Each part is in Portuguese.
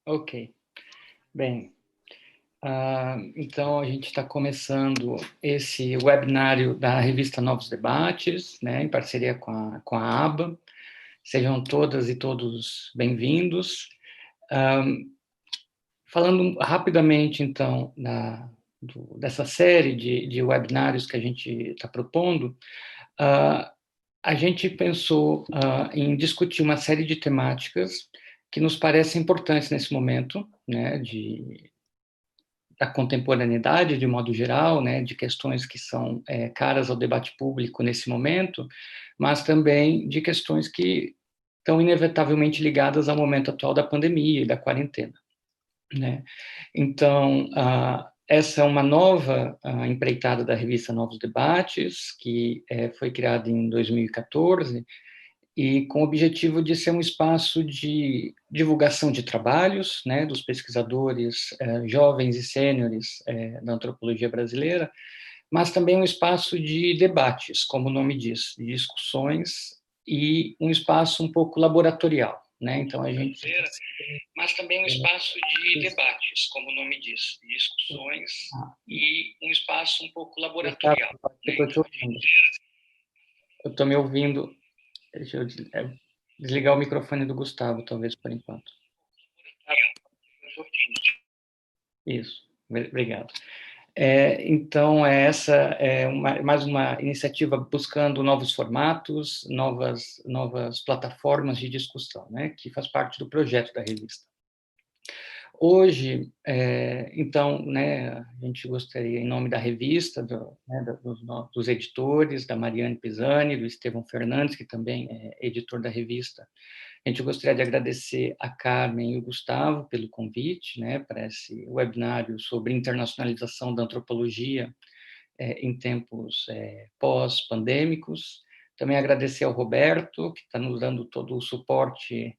Ok. Bem, então a gente está começando esse webinário da revista Novos Debates, né, em parceria com a ABA. Sejam todas e todos bem-vindos. Falando rapidamente, então, dessa série de webinários que a gente está propondo, a gente pensou em discutir uma série de temáticas que nos parecem importantes nesse momento, né, da contemporaneidade, de modo geral, né, de questões que são caras ao debate público nesse momento, mas também de questões que estão inevitavelmente ligadas ao momento atual da pandemia e da quarentena, né? Então, essa é uma nova empreitada da revista Novos Debates, que foi criada em 2014, e com o objetivo de ser um espaço de divulgação de trabalhos, né, dos pesquisadores jovens e sêniores da antropologia brasileira, mas também um espaço de debates, como o nome diz, de discussões, e um espaço um pouco laboratorial, né? Então a gente mas também um espaço de debates, como o nome diz, de discussões, e um espaço um pouco laboratorial. Eu estou me ouvindo. Deixa eu desligar o microfone do Gustavo, talvez, por enquanto. Isso, obrigado. Então, essa é mais uma iniciativa buscando novos formatos, novas plataformas de discussão, né, que faz parte do projeto da revista. Hoje, então, né, a gente gostaria, em nome da revista, dos editores, da Mariane Pisani, do Estevão Fernandes, que também é editor da revista, a gente gostaria de agradecer a Carmen e o Gustavo pelo convite, né, para esse webinário sobre internacionalização da antropologia em tempos pós-pandêmicos. Também agradecer ao Roberto, que está nos dando todo o suporte,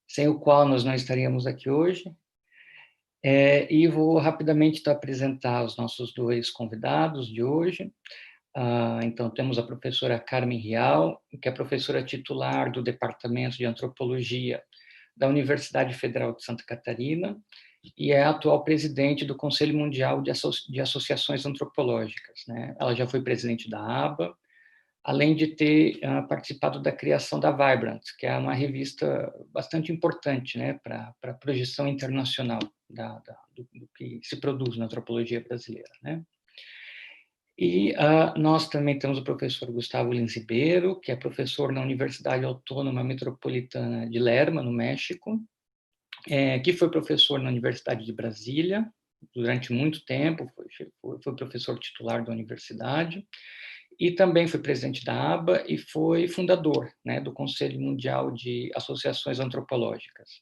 sem o qual nós não estaríamos aqui hoje. E vou rapidamente apresentar os nossos dois convidados de hoje. Então, temos a professora Carmen Rial, que é professora titular do Departamento de Antropologia da Universidade Federal de Santa Catarina e é a atual presidente do Conselho Mundial de Associações Antropológicas, né? Ela já foi presidente da ABA, além de ter participado da criação da Vibrant, que é uma revista bastante importante, né, para a projeção internacional do que se produz na antropologia brasileira, né? E nós também temos o professor Gustavo Lins Ribeiro, que é professor na Universidade Autônoma Metropolitana de Lerma, no México, que foi professor na Universidade de Brasília durante muito tempo, foi professor titular da universidade, e também foi presidente da ABA e foi fundador, né, do Conselho Mundial de Associações Antropológicas.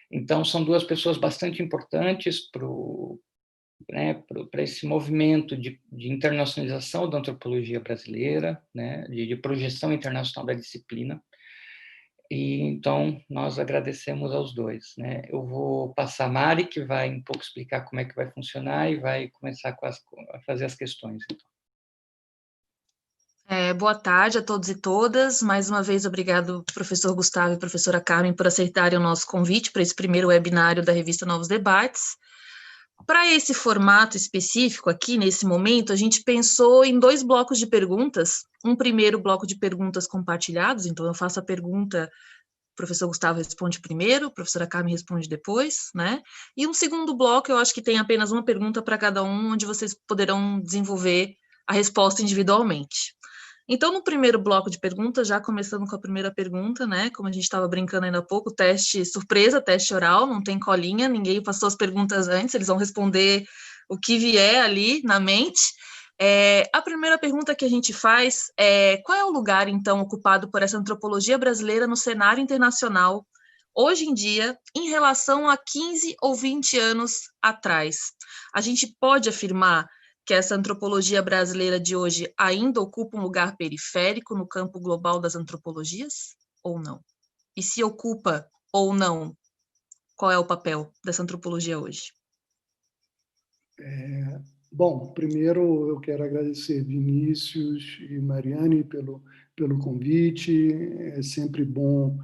Então, são duas pessoas bastante importantes para esse movimento de internacionalização da antropologia brasileira, né, de projeção internacional da disciplina. E então nós agradecemos aos dois, né? Eu vou passar a Mari, que vai um pouco explicar como é que vai funcionar e vai começar a fazer as questões. Então. Boa tarde a todos e todas. Mais uma vez, obrigado, professor Gustavo e professora Carmen, por aceitarem o nosso convite para esse primeiro webinário da revista Novos Debates. Para esse formato específico aqui, nesse momento, a gente pensou em dois blocos de perguntas. Um primeiro bloco de perguntas compartilhados, então eu faço a pergunta, o professor Gustavo responde primeiro, a professora Carmen responde depois, né? E um segundo bloco, eu acho que tem apenas uma pergunta para cada um, onde vocês poderão desenvolver a resposta individualmente. Então, no primeiro bloco de perguntas, já começando com a primeira pergunta, né? Como a gente estava brincando ainda há pouco, teste surpresa, teste oral, não tem colinha, ninguém passou as perguntas antes, eles vão responder o que vier ali na mente. A primeira pergunta que a gente faz é: qual é o lugar, então, ocupado por essa antropologia brasileira no cenário internacional, hoje em dia, em relação a 15 ou 20 anos atrás? A gente pode afirmar que essa antropologia brasileira de hoje ainda ocupa um lugar periférico no campo global das antropologias, ou não? E se ocupa ou não, qual é o papel dessa antropologia hoje? Bom, primeiro eu quero agradecer Vinícius e Mariane pelo convite. É sempre bom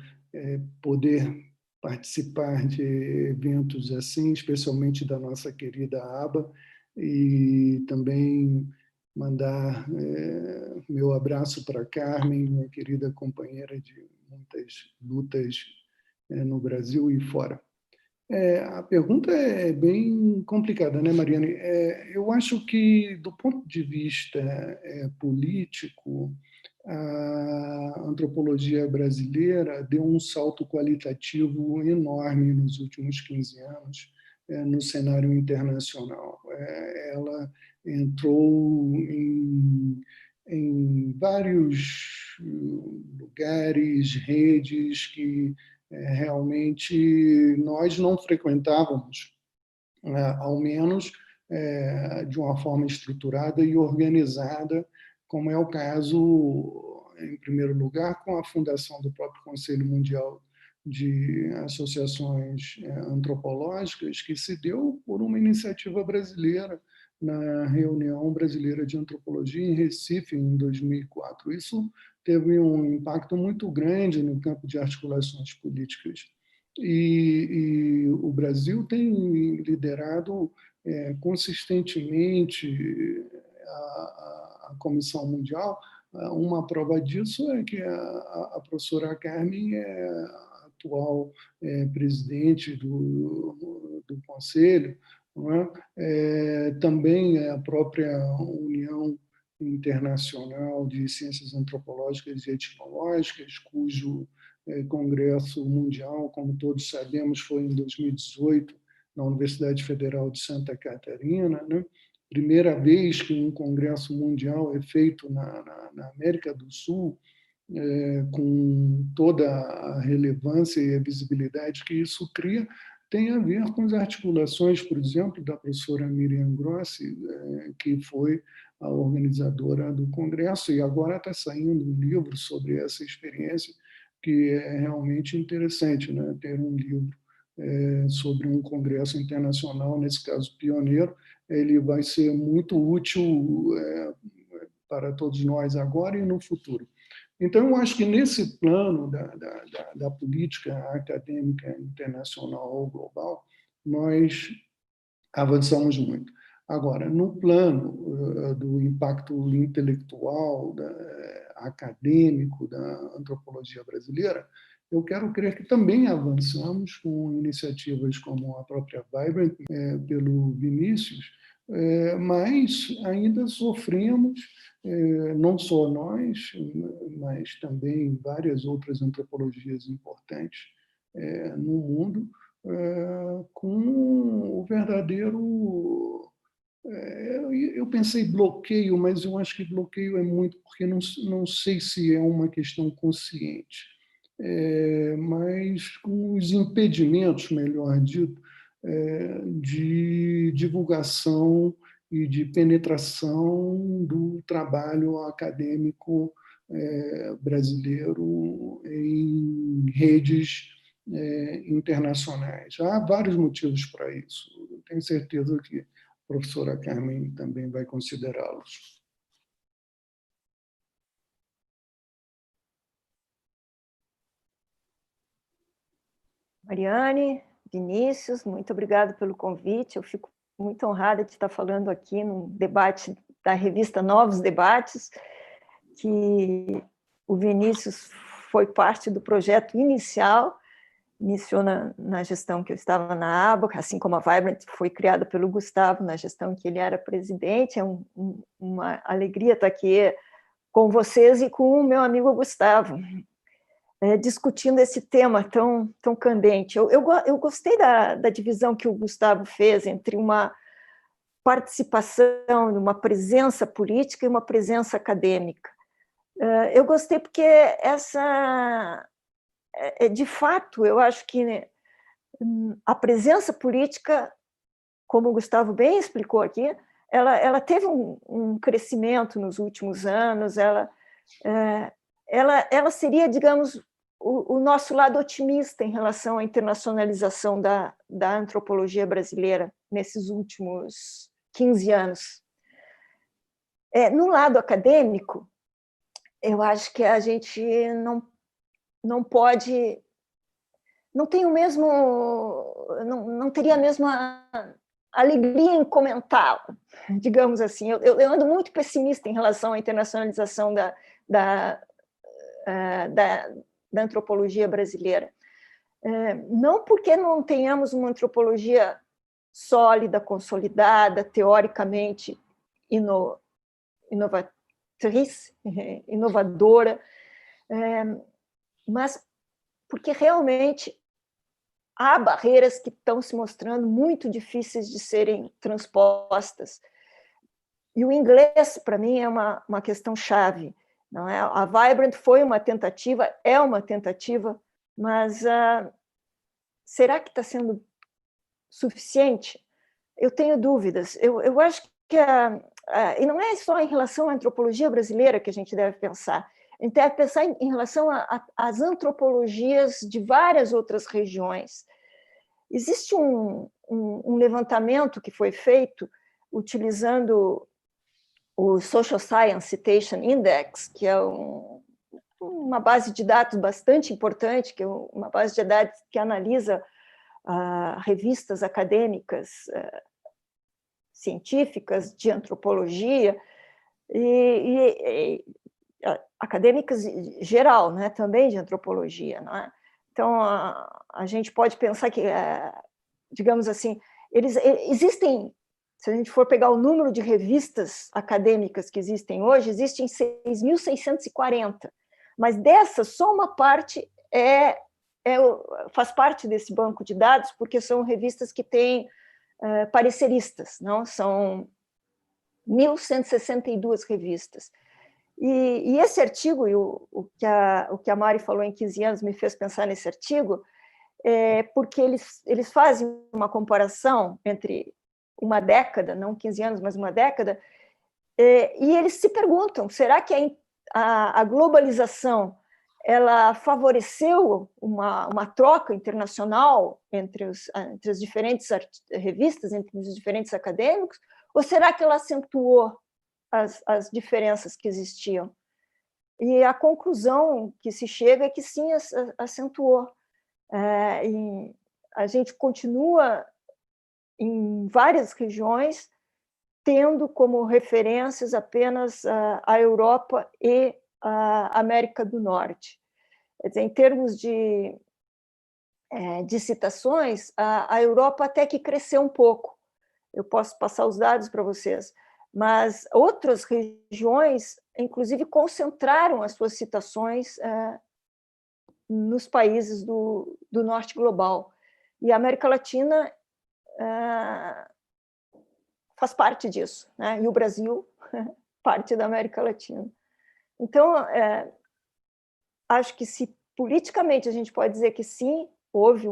poder participar de eventos assim, especialmente da nossa querida ABA, e também mandar meu abraço para a Carmen, minha querida companheira de muitas lutas no Brasil e fora. A pergunta é bem complicada, né, Mariane? Eu acho que, do ponto de vista político, a antropologia brasileira deu um salto qualitativo enorme nos últimos 15 anos no cenário internacional. Ela entrou em vários lugares, redes que realmente nós não frequentávamos, ao menos de uma forma estruturada e organizada, como é o caso, em primeiro lugar, com a fundação do próprio Conselho Mundial de Associações Antropológicas, que se deu por uma iniciativa brasileira na Reunião Brasileira de Antropologia em Recife, em 2004. Isso teve um impacto muito grande no campo de articulações políticas. E o Brasil tem liderado consistentemente a Comissão Mundial. Uma prova disso é que a professora Carmen é a atual presidente do Conselho, não é? Também a própria União Internacional de Ciências Antropológicas e Etnológicas, cujo Congresso Mundial, como todos sabemos, foi em 2018, na Universidade Federal de Santa Catarina, né? Primeira vez que um Congresso Mundial é feito na América do Sul, com toda a relevância e a visibilidade que isso cria, tem a ver com as articulações, por exemplo, da professora Miriam Grossi, que foi a organizadora do Congresso, e agora está saindo um livro sobre essa experiência, que é realmente interessante, né? Ter um livro sobre um congresso internacional, nesse caso pioneiro, ele vai ser muito útil para todos nós agora e no futuro. Então, eu acho que nesse plano da política acadêmica internacional ou global, nós avançamos muito. Agora, no plano do impacto intelectual, acadêmico da antropologia brasileira, eu quero crer que também avançamos com iniciativas como a própria Vibrant, pelo Vinícius, mas ainda sofremos, não só nós, mas também várias outras antropologias importantes no mundo, com o verdadeiro... Eu pensei bloqueio, mas eu acho que bloqueio é muito, porque não sei se é uma questão consciente, mas com os impedimentos, melhor dito, de divulgação e de penetração do trabalho acadêmico brasileiro em redes internacionais. Há vários motivos para isso. Eu tenho certeza que a professora Carmen também vai considerá-los. Mariane, Vinícius, muito obrigado pelo convite. Eu fico muito honrada de estar falando aqui num debate da revista Novos Debates, que o Vinícius foi parte do projeto inicial, iniciou na gestão que eu estava na ABA, assim como a Vibrant foi criada pelo Gustavo na gestão que ele era presidente. É uma alegria estar aqui com vocês e com o meu amigo Gustavo, discutindo esse tema tão candente. Eu gostei da divisão que o Gustavo fez entre uma participação, uma presença política e uma presença acadêmica. Eu gostei porque de fato, eu acho que a presença política, como o Gustavo bem explicou aqui, ela teve um crescimento nos últimos anos, ela seria, digamos, o nosso lado otimista em relação à internacionalização da antropologia brasileira nesses últimos 15 anos. No lado acadêmico, eu acho que a gente não pode não tem o mesmo, não teria a mesma alegria em comentar, digamos assim. Eu ando muito pessimista em relação à internacionalização da antropologia brasileira. Não porque não tenhamos uma antropologia sólida, consolidada, teoricamente inovadora, mas porque realmente há barreiras que estão se mostrando muito difíceis de serem transpostas. E o inglês, para mim, é uma questão chave. Não é? A Vibrant foi uma tentativa, é uma tentativa, mas será que está sendo suficiente? Eu tenho dúvidas. Eu acho que e não é só em relação à antropologia brasileira que a gente deve pensar. A gente deve pensar em relação às antropologias de várias outras regiões. Existe um levantamento que foi feito utilizando o Social Science Citation Index, que é uma base de dados bastante importante, que é uma base de dados que analisa revistas acadêmicas científicas de antropologia e acadêmicas geral, né, também de antropologia, não é? Então a gente pode pensar que, digamos assim, existem. Se a gente for pegar o número de revistas acadêmicas que existem hoje, existem 6.640, mas dessas só uma parte faz parte desse banco de dados, porque são revistas que têm pareceristas, não? São 1.162 revistas. E esse artigo, e o que a Mari falou em 15 anos me fez pensar nesse artigo, porque eles fazem uma comparação entre uma década, não 15 anos, mas uma década, e eles se perguntam, será que a globalização ela favoreceu uma troca internacional entre as diferentes revistas, entre os diferentes acadêmicos, ou será que ela acentuou as diferenças que existiam? E a conclusão que se chega é que sim, acentuou. E a gente continua em várias regiões tendo como referências apenas a Europa e a América do Norte. Quer dizer, em termos de citações, a Europa até que cresceu um pouco. Eu posso passar os dados para vocês, mas outras regiões, inclusive, concentraram as suas citações nos países do norte global. E a América Latina faz parte disso, né? E o Brasil parte da América Latina. Então, acho que se politicamente a gente pode dizer que sim, houve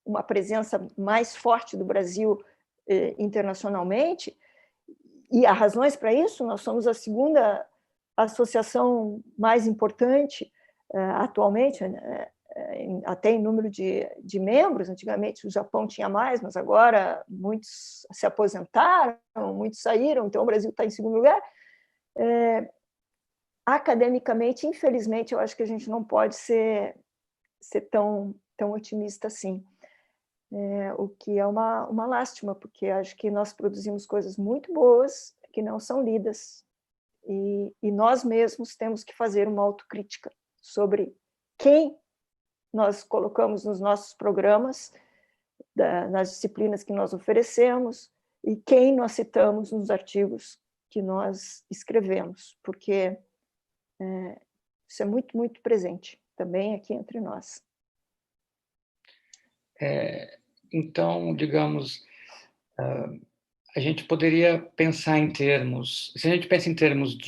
uma presença mais forte do Brasil internacionalmente, e há razões para isso. Nós somos a segunda associação mais importante atualmente, até em número de membros. Antigamente o Japão tinha mais, mas agora muitos se aposentaram, muitos saíram, então o Brasil está em segundo lugar. Academicamente, infelizmente, eu acho que a gente não pode ser tão otimista assim, o que é uma lástima, porque acho que nós produzimos coisas muito boas que não são lidas, e nós mesmos temos que fazer uma autocrítica sobre quem nós colocamos nos nossos programas, nas disciplinas que nós oferecemos, e quem nós citamos nos artigos que nós escrevemos, porque isso é muito, muito presente também aqui entre nós. Então, digamos, a gente poderia pensar em termos, se a gente pensa em termos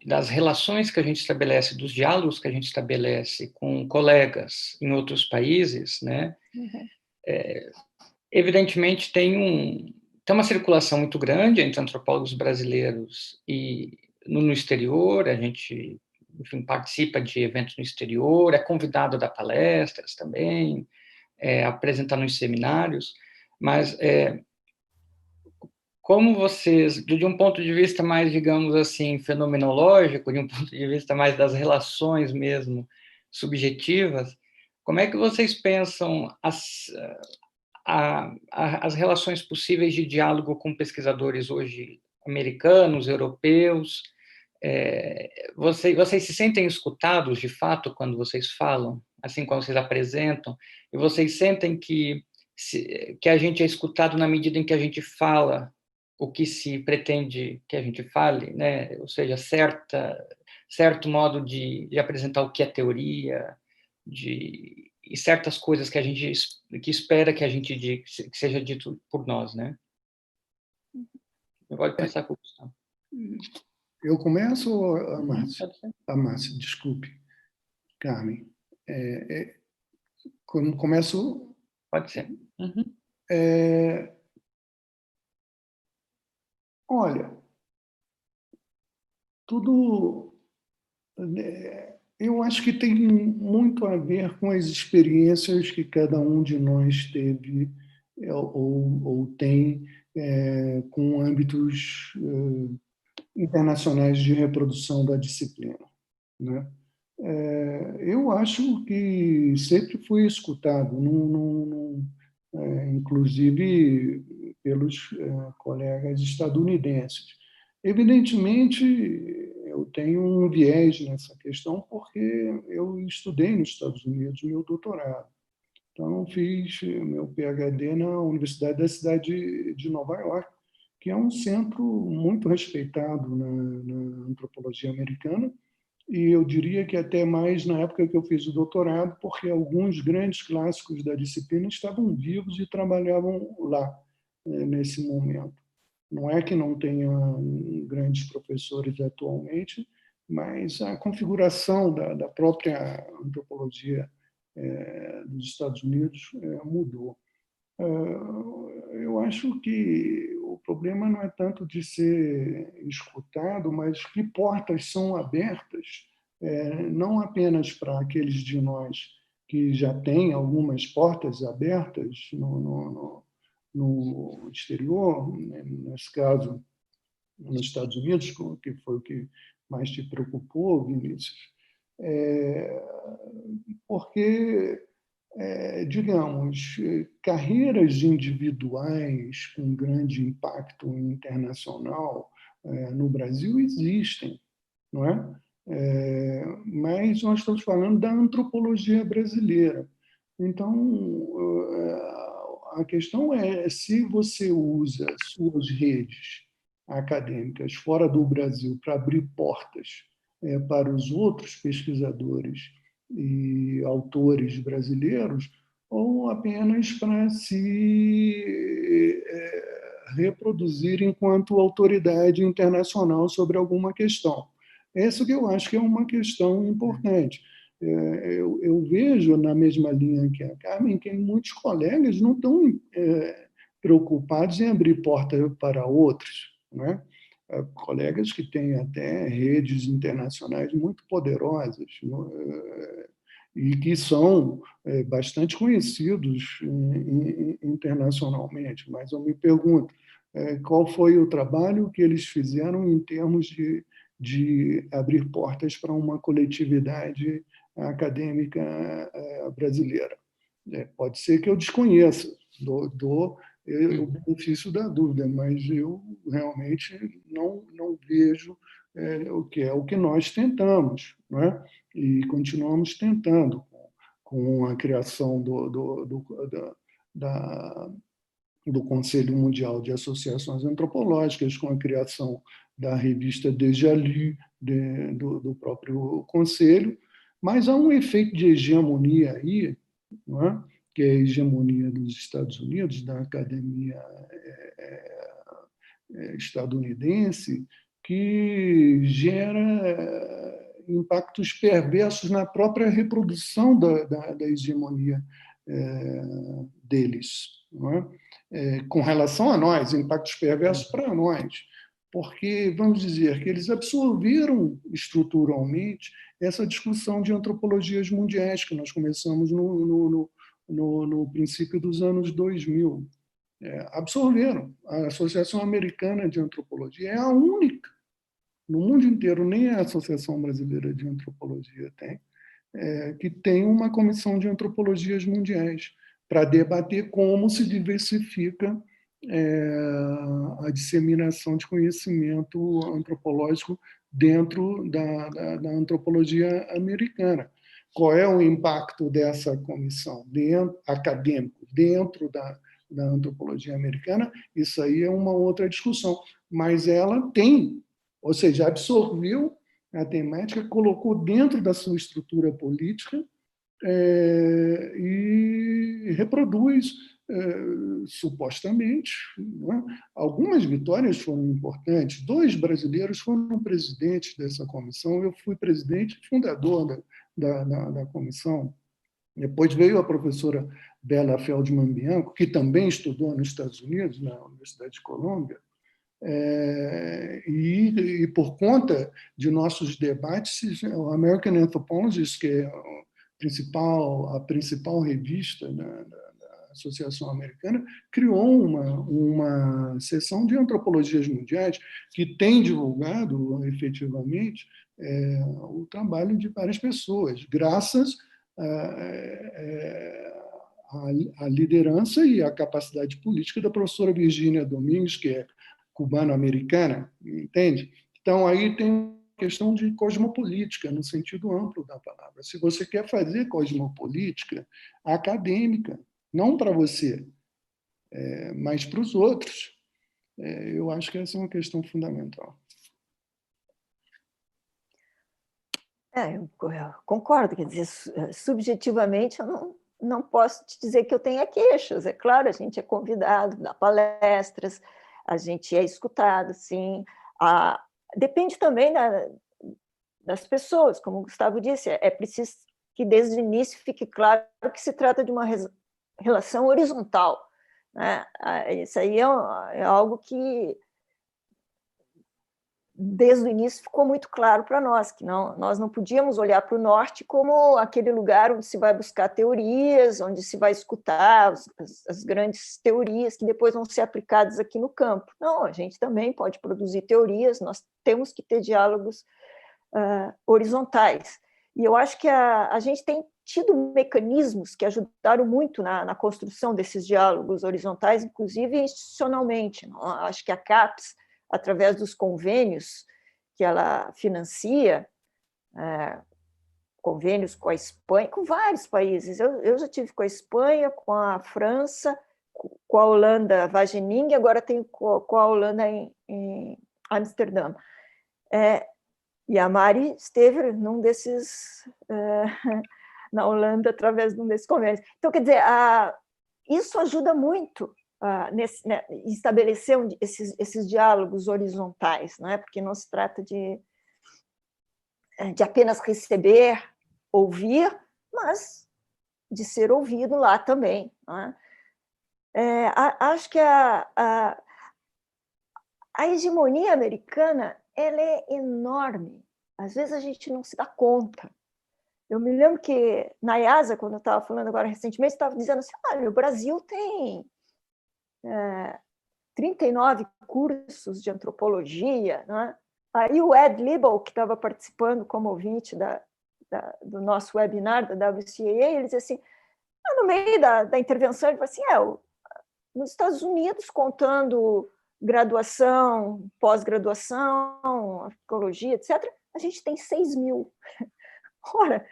das relações que a gente estabelece, dos diálogos que a gente estabelece com colegas em outros países, né? Uhum. Evidentemente tem uma circulação muito grande entre antropólogos brasileiros e no exterior. A gente, enfim, participa de eventos no exterior, é convidado a dar palestras também, apresentar nos seminários, mas como vocês, de um ponto de vista mais, digamos assim, fenomenológico, de um ponto de vista mais das relações mesmo subjetivas, como é que vocês pensam as relações possíveis de diálogo com pesquisadores hoje americanos, europeus? Vocês se sentem escutados, de fato, quando vocês falam, assim, quando vocês apresentam? E vocês sentem que a gente é escutado na medida em que a gente fala o que se pretende que a gente fale, né? Ou seja, certo modo de apresentar o que é teoria, e certas coisas que a gente que espera que a gente diga, que seja dito por nós, né? Pode começar com o Gustavo. Eu começo ou a Márcia? Pode ser. A Márcia, desculpe. Carmen. Começo... Pode ser. Uhum. Olha, tudo... eu acho que tem muito a ver com as experiências que cada um de nós teve ou tem com âmbitos internacionais de reprodução da disciplina, né? Eu acho que sempre fui escutado, inclusive pelos colegas estadunidenses. Evidentemente, eu tenho um viés nessa questão porque eu estudei nos Estados Unidos meu doutorado. Então, fiz meu PhD na Universidade da cidade de Nova York, que é um centro muito respeitado na antropologia americana, e eu diria que até mais na época que eu fiz o doutorado, porque alguns grandes clássicos da disciplina estavam vivos e trabalhavam lá, nesse momento. Não é que não tenha grandes professores atualmente, mas a configuração da própria antropologia dos Estados Unidos mudou. Eu acho que o problema não é tanto de ser escutado, mas que portas são abertas, não apenas para aqueles de nós que já têm algumas portas abertas no exterior, nesse caso, nos Estados Unidos, que foi o que mais te preocupou, Vinícius, porque digamos, carreiras individuais com grande impacto internacional no Brasil existem, não é? Mas nós estamos falando da antropologia brasileira. Então, a questão é se você usa suas redes acadêmicas fora do Brasil para abrir portas para os outros pesquisadores e autores brasileiros, ou apenas para se reproduzir enquanto autoridade internacional sobre alguma questão. Essa que eu acho que é uma questão importante. Eu vejo, na mesma linha que a Carmen, que muitos colegas não estão preocupados em abrir porta para outros, né? Colegas que têm até redes internacionais muito poderosas e que são bastante conhecidos internacionalmente. Mas eu me pergunto, qual foi o trabalho que eles fizeram em termos de abrir portas para uma coletividade acadêmica brasileira? Pode ser que eu desconheça, dou o benefício da dúvida, mas eu realmente não vejo o que nós tentamos, não é? E continuamos tentando com a criação do Conselho Mundial de Associações Antropológicas, com a criação da revista Déjà Lu, do próprio Conselho, mas há um efeito de hegemonia aí, não é? Que é a hegemonia dos Estados Unidos, da academia estadunidense, que gera impactos perversos na própria reprodução da hegemonia deles, não é? Com relação a nós, impactos perversos para nós, porque, vamos dizer, que eles absorveram estruturalmente essa discussão de antropologias mundiais que nós começamos no princípio dos anos 2000. Absorveram. A Associação Americana de Antropologia é a única no mundo inteiro, nem a Associação Brasileira de Antropologia tem, que tem uma comissão de antropologias mundiais para debater como se diversifica a disseminação de conhecimento antropológico dentro da antropologia americana. Qual é o impacto dessa comissão acadêmico dentro da antropologia americana? Isso aí é uma outra discussão, mas ela tem, ou seja, absorveu a temática, colocou dentro da sua estrutura política e reproduz, supostamente, né? Algumas vitórias foram importantes. 2 brasileiros foram presidentes dessa comissão. Eu fui presidente e fundador da comissão. Depois veio a professora Bela Feldman Bianco, que também estudou nos Estados Unidos, na Universidade de Colômbia, e por conta de nossos debates, o American Anthropologist, que é a principal revista da Associação Americana, criou uma seção de antropologias mundiais que tem divulgado, efetivamente, o trabalho de várias pessoas, graças à liderança e à capacidade política da professora Virginia Domingues, que é cubano-americana, entende? Então, aí tem questão de cosmopolítica, no sentido amplo da palavra. Se você quer fazer cosmopolítica acadêmica, não para você, mas para os outros, eu acho que essa é uma questão fundamental. Eu concordo, quer dizer, subjetivamente eu não posso te dizer que eu tenha queixas. É claro, a gente é convidado, dá palestras, a gente é escutado, sim. Depende também das pessoas, como o Gustavo disse, é preciso que desde o início fique claro que se trata de uma relação horizontal, né? Isso aí é algo que desde o início ficou muito claro para nós, que nós não podíamos olhar para o norte como aquele lugar onde se vai buscar teorias, onde se vai escutar as grandes teorias que depois vão ser aplicadas aqui no campo. Não, a gente também pode produzir teorias, nós temos que ter diálogos horizontais. E eu acho que a gente tem tido mecanismos que ajudaram muito na construção desses diálogos horizontais, inclusive institucionalmente. Acho que a CAPES, através dos convênios que ela financia, convênios com a Espanha, com vários países. Eu já tive com a Espanha, com a França, com a Holanda, Wageningen, agora tenho com a Holanda em Amsterdã. E a Mari esteve num desses, na Holanda, através de um desses convênios. Então, quer dizer, isso ajuda muito estabelecer esses diálogos horizontais, não é? Porque não se trata de apenas receber, ouvir, mas de ser ouvido lá também. Não é? Acho que a hegemonia americana ela é enorme. Às vezes a gente não se dá conta. Eu me lembro que na IASA, quando eu estava falando agora recentemente, estava dizendo assim, olha, o Brasil tem 39 cursos de antropologia, né? Aí o Ed Liebel, que estava participando como ouvinte do nosso webinar da WCAA, ele dizia assim, no meio da intervenção, ele falou assim, nos Estados Unidos, contando graduação, pós-graduação, arqueologia, etc., a gente tem 6.000. Ora,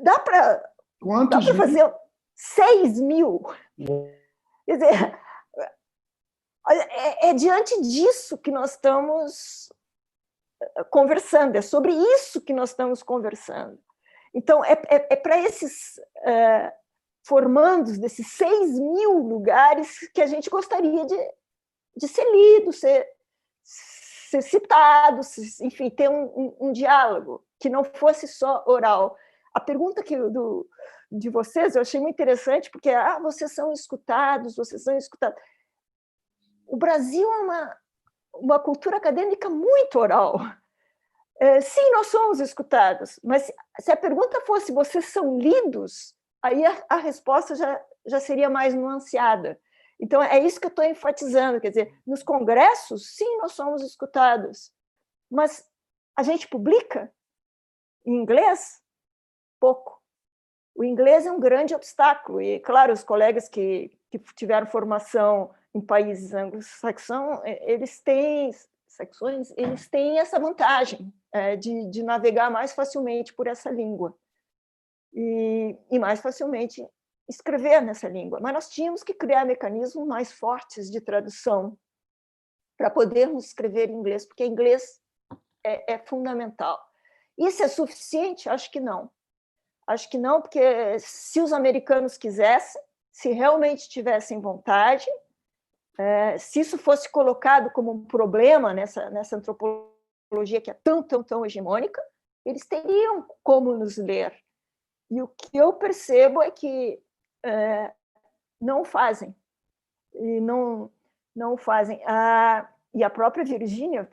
dá para fazer 6.000. Quer dizer, é diante disso que nós estamos conversando, é sobre isso que nós estamos conversando. Então, é para esses formandos desses 6.000 lugares que a gente gostaria de ser lido, ser citado, enfim, ter um diálogo que não fosse só oral. A pergunta de vocês eu achei muito interessante, porque vocês são escutados, vocês são escutados. O Brasil é uma cultura acadêmica muito oral. Sim, nós somos escutados, mas se a pergunta fosse vocês são lidos, aí a resposta já seria mais nuanceada. Então, é isso que eu estou enfatizando, quer dizer, nos congressos, sim, nós somos escutados, mas a gente publica em inglês? pouco. O inglês é um grande obstáculo, e, claro, os colegas que tiveram formação em países anglo-saxões, eles têm essa vantagem de navegar mais facilmente por essa língua e mais facilmente escrever nessa língua. Mas nós tínhamos que criar mecanismos mais fortes de tradução para podermos escrever em inglês, porque inglês é fundamental. Isso é suficiente? Acho que não. Acho que não, porque se os americanos quisessem, se realmente tivessem vontade, se isso fosse colocado como um problema nessa antropologia que é tão hegemônica, eles teriam como nos ler. E o que eu percebo é que não fazem. E não fazem. E a própria Virginia,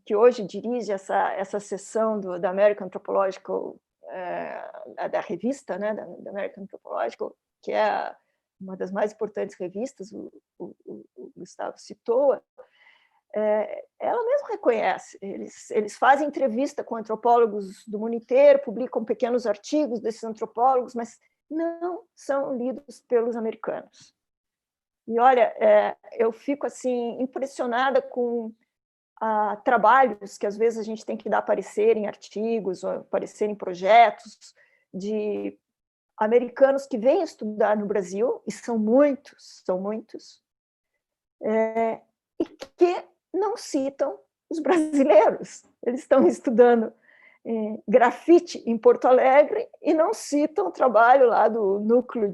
que hoje dirige essa seção da American Anthropological, da revista, né, da American Anthropological, que é uma das mais importantes revistas, o Gustavo citou, ela mesma reconhece. Eles fazem entrevista com antropólogos do mundo inteiro, publicam pequenos artigos desses antropólogos, mas não são lidos pelos americanos. E, olha, eu fico assim impressionada com trabalhos que, às vezes, a gente tem que dar parecer em artigos, ou parecer em projetos, de americanos que vêm estudar no Brasil, e são muitos, e que não citam os brasileiros. Eles estão estudando grafite em Porto Alegre e não citam o trabalho lá do núcleo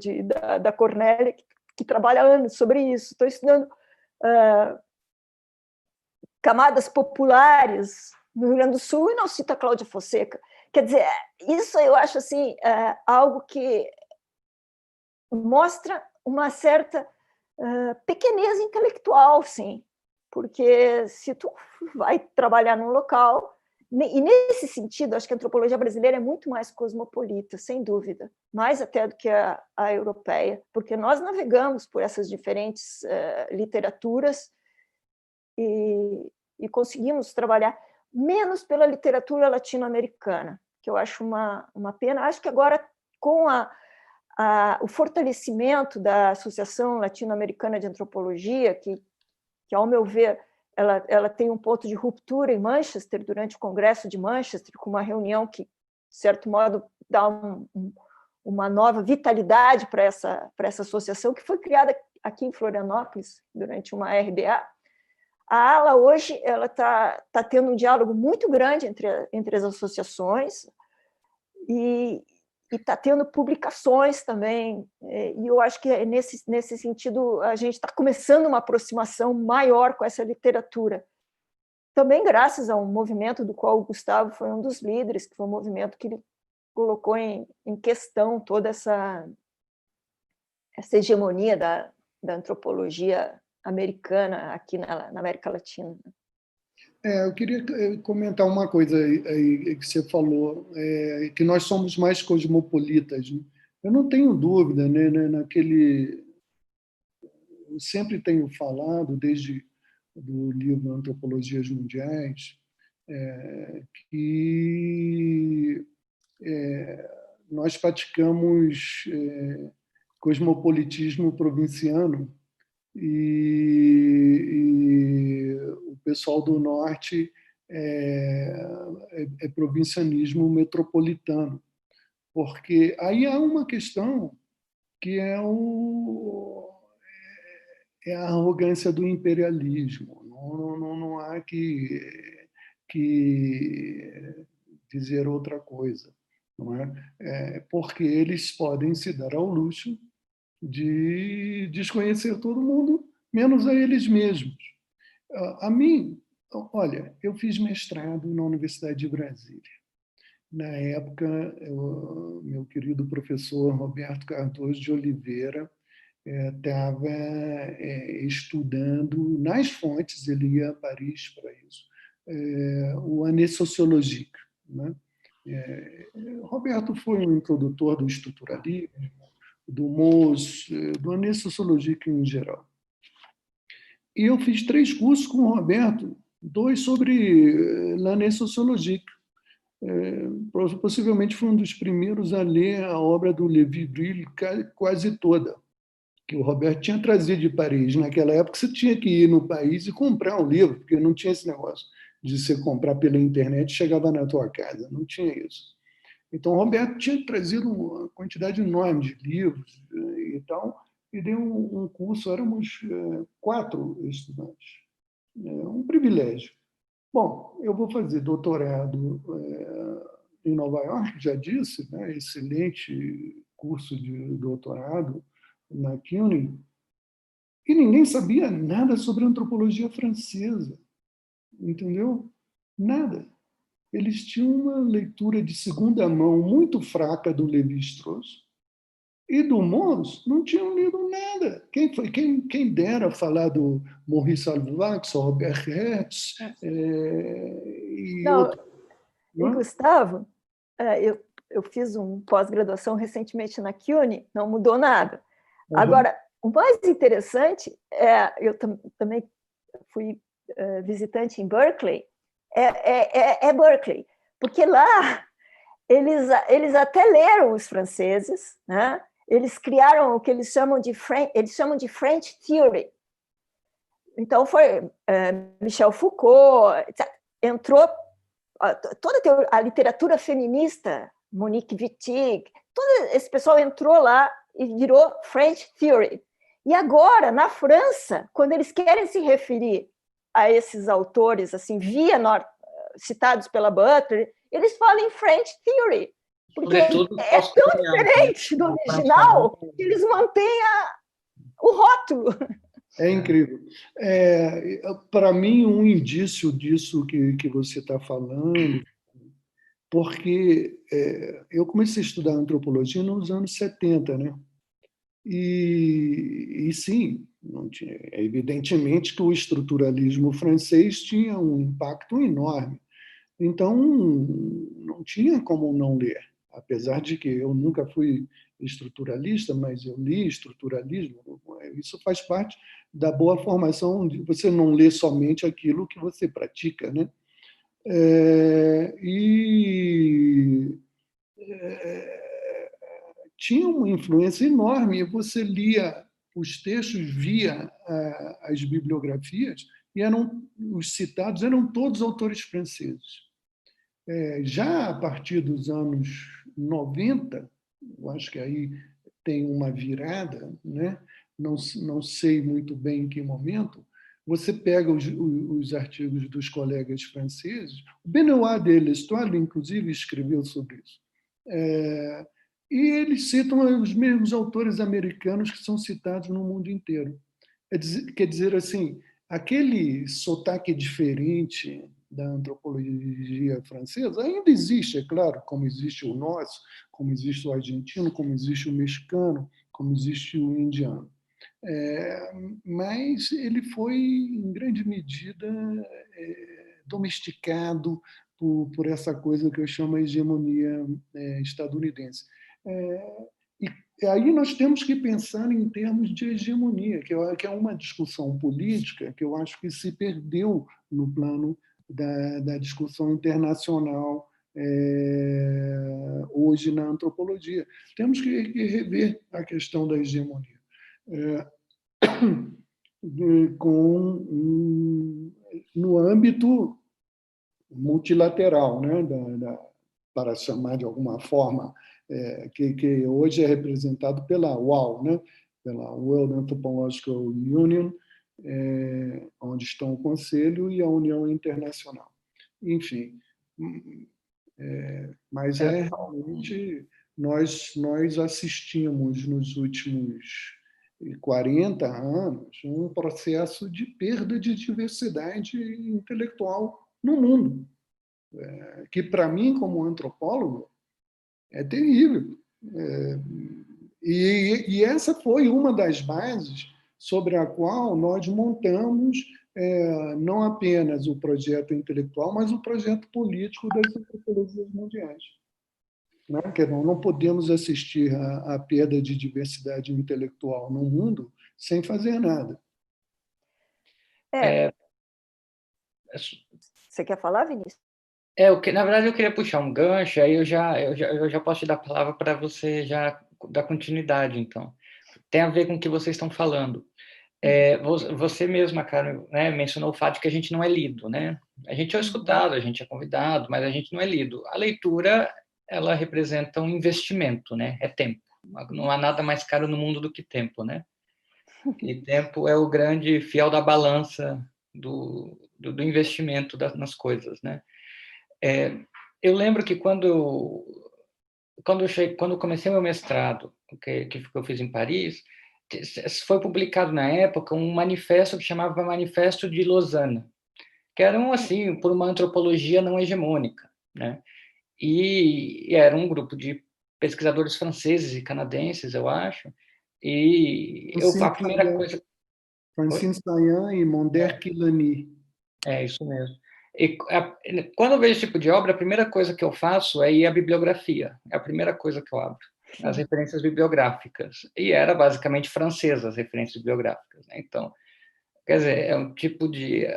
da Cornélia, que trabalha há anos sobre isso. Estou estudando camadas populares no Rio Grande do Sul e não cita a Cláudia Fonseca. Quer dizer, isso eu acho assim, algo que mostra uma certa pequenez intelectual, sim, porque se tu vai trabalhar num local, e nesse sentido, acho que a antropologia brasileira é muito mais cosmopolita, sem dúvida, mais até do que a europeia, porque nós navegamos por essas diferentes literaturas e conseguimos trabalhar menos pela literatura latino-americana, que eu acho uma pena. Acho que agora, com o fortalecimento da Associação Latino-Americana de Antropologia, que, ao meu ver, ela tem um ponto de ruptura em Manchester, durante o Congresso de Manchester, com uma reunião que, de certo modo, dá uma nova vitalidade para essa associação, que foi criada aqui em Florianópolis, durante uma RBA. A ALA, hoje, está tendo um diálogo muito grande entre as associações e está tendo publicações também, e eu acho que nesse sentido a gente está começando uma aproximação maior com essa literatura. Também graças a um movimento do qual o Gustavo foi um dos líderes, que foi um movimento que ele colocou em questão toda essa hegemonia da antropologia americana aqui na América Latina. Eu queria comentar uma coisa aí que você falou, que nós somos mais cosmopolitas, né? Eu não tenho dúvida, né, eu sempre tenho falado, desde do livro Antropologias Mundiais, que nós praticamos cosmopolitismo provinciano, e o pessoal do norte é provincianismo metropolitano, porque aí há uma questão que é a arrogância do imperialismo. Não há que dizer outra coisa, não é? Porque eles podem se dar ao luxo de desconhecer todo mundo, menos a eles mesmos. A mim, olha, eu fiz mestrado na Universidade de Brasília. Na época, meu querido professor Roberto Cardoso de Oliveira estava estudando nas fontes, ele ia a Paris para isso, o Année Sociologique, né? Roberto foi um introdutor do estruturalismo, do MOS, do Année Sociologique em geral. E eu fiz 3 cursos com o Roberto, 2 sobre l'Année Sociologique. possivelmente foi um dos primeiros a ler a obra do Lévi-Bril quase toda, que o Roberto tinha trazido de Paris. Naquela época, você tinha que ir no país e comprar um livro, porque não tinha esse negócio de você comprar pela internet e chegava na tua casa. Não tinha isso. Então, o Roberto tinha trazido uma quantidade enorme de livros e tal, e deu um curso, éramos 4 estudantes. Um privilégio. Bom, eu vou fazer doutorado em Nova York, já disse, né? Excelente curso de doutorado na CUNY, e ninguém sabia nada sobre antropologia francesa, entendeu? Nada. Eles tinham uma leitura de segunda mão muito fraca do Lévi-Strauss, e do Mons não tinham lido nada. Quem dera falar do Maurice Alvax, Robert Hertz e outros. E Gustavo, eu fiz um pós-graduação recentemente na CUNY, não mudou nada. Uhum. Agora, o mais interessante eu também fui visitante em Berkeley, é Berkeley, porque lá eles até leram os franceses, né? Eles criaram o que eles chamam de French Theory. Então foi Michel Foucault, entrou toda a literatura feminista, Monique Wittig, todo esse pessoal entrou lá e virou French Theory. E agora, na França, quando eles querem se referir a esses autores assim citados pela Butler, eles falam em French Theory, porque é tão diferente do original que eles mantêm o rótulo. É incrível. Para mim, um indício disso que você está falando, porque eu comecei a estudar antropologia nos anos 70, né? E sim, não tinha, evidentemente que o estruturalismo francês tinha um impacto enorme. Então, não tinha como não ler. Apesar de que eu nunca fui estruturalista, mas eu li estruturalismo. Isso faz parte da boa formação, de você não ler somente aquilo que você pratica, né? Tinha uma influência enorme. Você lia os textos, via as bibliografias, e os citados eram todos autores franceses. Já a partir dos anos 90, eu acho que aí tem uma virada, né? Não sei muito bem em que momento, você pega os artigos dos colegas franceses, o Benoît de L'Estoile, inclusive, escreveu sobre isso, e eles citam os mesmos autores americanos que são citados no mundo inteiro. Quer dizer assim, aquele sotaque diferente da antropologia francesa ainda existe, é claro, como existe o nosso, como existe o argentino, como existe o mexicano, como existe o indiano. Mas ele foi, em grande medida, domesticado por essa coisa que eu chamo de hegemonia estadunidense. E aí nós temos que pensar em termos de hegemonia, que é uma discussão política que eu acho que se perdeu no plano da discussão internacional hoje na antropologia. Temos que rever a questão da hegemonia no âmbito multilateral, né? Para chamar de alguma forma, que hoje é representado pela UAU, né? Pela World Anthropological Union, onde estão o Conselho e a União Internacional. Enfim, mas realmente nós assistimos nos últimos 40 anos um processo de perda de diversidade intelectual no mundo, que para mim, como antropólogo, é terrível. E essa foi uma das bases sobre a qual nós montamos não apenas o projeto intelectual, mas o projeto político das antropologias mundiais. Não podemos assistir à perda de diversidade intelectual no mundo sem fazer nada. Você quer falar, Vinícius? Na verdade, eu queria puxar um gancho, aí eu já posso te dar a palavra para você já dar continuidade, então. Tem a ver com o que vocês estão falando. Você mesma, Carmen, né, mencionou o fato de que a gente não é lido, né? A gente é escutado, a gente é convidado, mas a gente não é lido. A leitura, ela representa um investimento, né? É tempo. Não há nada mais caro no mundo do que tempo, né? E tempo é o grande fiel da balança do investimento nas coisas, né? Eu lembro que quando eu comecei meu mestrado, que eu fiz em Paris, foi publicado na época um manifesto que chamava Manifesto de Lausanne, que era assim, por uma antropologia não hegemônica, né? E era um grupo de pesquisadores franceses e canadenses, eu acho. A primeira coisa... Francine Sayan e Monder Quilani. É isso mesmo. Quando eu vejo esse tipo de obra, a primeira coisa que eu faço é ir à bibliografia. É a primeira coisa que eu abro. As referências bibliográficas. E era basicamente francesa as referências bibliográficas, né? Então, quer dizer, é um tipo de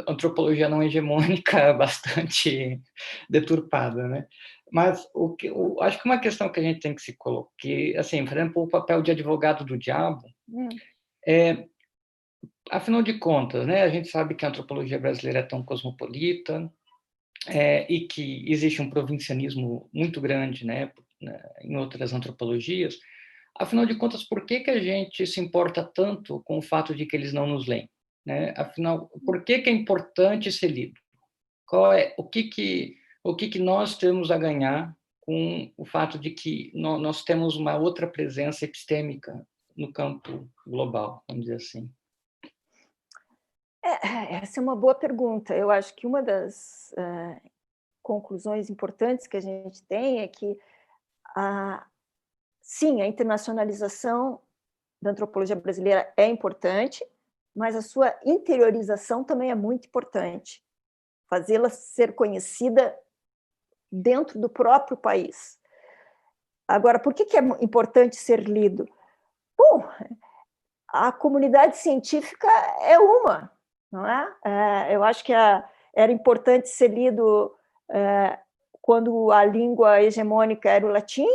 antropologia não hegemônica bastante deturpada, né? Mas acho que uma questão que a gente tem que se colocar, assim, por exemplo, o papel de advogado do diabo, afinal de contas, né, a gente sabe que a antropologia brasileira é tão cosmopolita, e que existe um provincianismo muito grande, né, em outras antropologias. Afinal de contas, por que a gente se importa tanto com o fato de que eles não nos leem, né? Afinal, por que é importante ser lido? O que nós temos a ganhar com o fato de que nós temos uma outra presença epistêmica no campo global, vamos dizer assim? Essa é uma boa pergunta. Eu acho que uma das conclusões importantes que a gente tem é que, sim, a internacionalização da antropologia brasileira é importante, mas a sua interiorização também é muito importante. Fazê-la ser conhecida dentro do próprio país. Agora, por que é importante ser lido? Bom, a comunidade científica é uma, não é? Eu acho que era importante ser lido quando a língua hegemônica era o latim,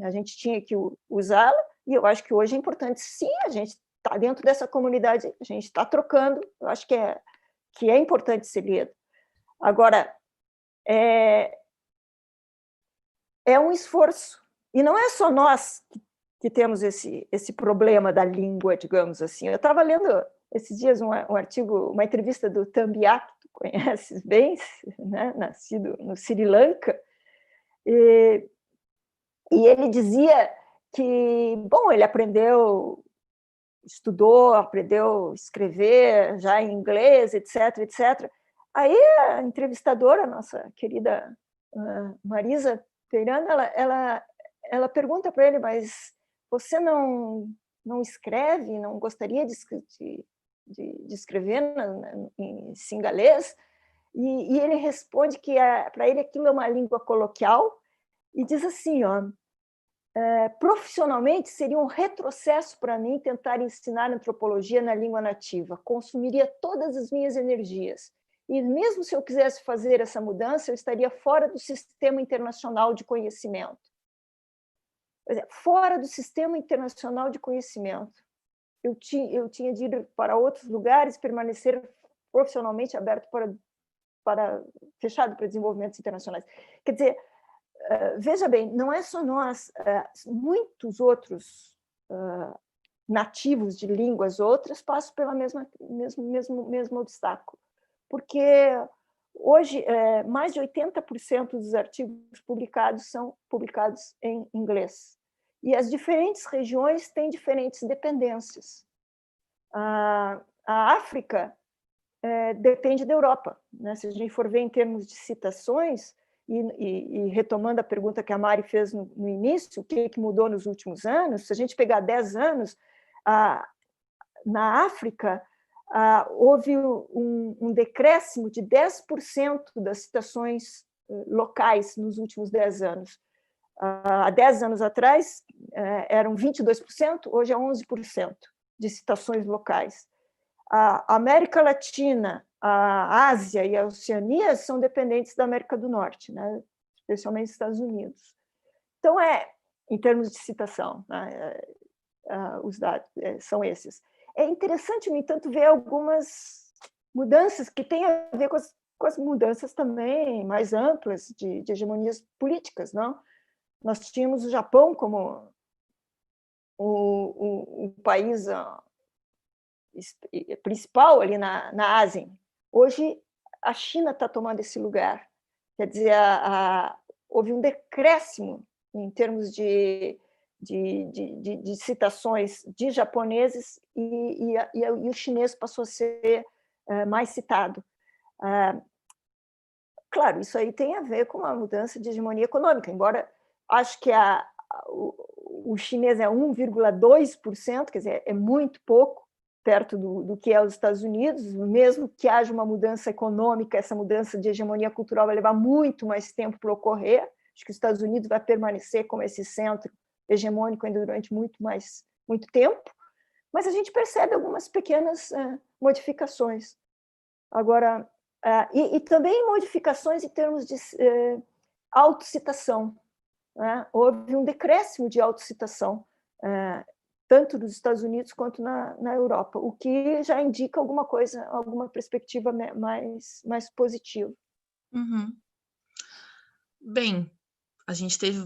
a gente tinha que usá-la, e eu acho que hoje é importante, sim, a gente está dentro dessa comunidade, a gente está trocando, eu acho que é importante ser lido. Agora, é um esforço, e não é só nós que temos esse problema da língua, digamos assim. Eu estava lendo esses dias um artigo, uma entrevista do Tambiak, que tu conheces bem, né? Nascido no Sri Lanka, e ele dizia que, bom, ele estudou, aprendeu a escrever já em inglês, etc, etc. Aí a entrevistadora, nossa querida Marisa Peirano, ela pergunta para ele, mas você não escreve, não gostaria de escrever em singalês? E ele responde que para ele aquilo é uma língua coloquial e diz assim, profissionalmente seria um retrocesso para mim tentar ensinar antropologia na língua nativa, consumiria todas as minhas energias. E mesmo se eu quisesse fazer essa mudança, eu estaria fora do sistema internacional de conhecimento. Fora do sistema internacional de conhecimento. Eu tinha de ir para outros lugares, permanecer profissionalmente aberto fechado para desenvolvimentos internacionais. Quer dizer, veja bem, não é só nós, muitos outros nativos de línguas outras passam pelo mesmo obstáculo. Porque hoje, mais de 80% dos artigos publicados são publicados em inglês. E as diferentes regiões têm diferentes dependências. A África depende da Europa, né? Se a gente for ver em termos de citações, e retomando a pergunta que a Mari fez no início, o que mudou nos últimos anos, se a gente pegar 10 anos, na África, houve um decréscimo de 10% das citações locais nos últimos 10 anos. Há 10 anos atrás, eram 22%, hoje é 11% de citações locais. A América Latina a Ásia e a Oceania são dependentes da América do Norte, né? Especialmente os Estados Unidos. Então, em termos de citação, né? Os dados são esses. É interessante, no entanto, ver algumas mudanças que têm a ver com as mudanças também mais amplas de hegemonias políticas, não? Nós tínhamos o Japão como o país principal ali na Ásia. Hoje, a China está tomando esse lugar. Quer dizer, houve um decréscimo em termos de citações de japoneses e o chinês passou a ser mais citado. Claro, isso aí tem a ver com uma mudança de hegemonia econômica, embora acho que o chinês é 1,2%, quer dizer, é muito pouco, perto do que é os Estados Unidos, mesmo que haja uma mudança econômica, essa mudança de hegemonia cultural vai levar muito mais tempo para ocorrer. Acho que os Estados Unidos vai permanecer como esse centro hegemônico ainda durante muito tempo, mas a gente percebe algumas pequenas modificações. Agora, e também modificações em termos de autocitação, né? Houve um decréscimo de autocitação, tanto nos Estados Unidos quanto na Europa, o que já indica alguma coisa, alguma perspectiva mais positiva. Uhum. Bem, a gente teve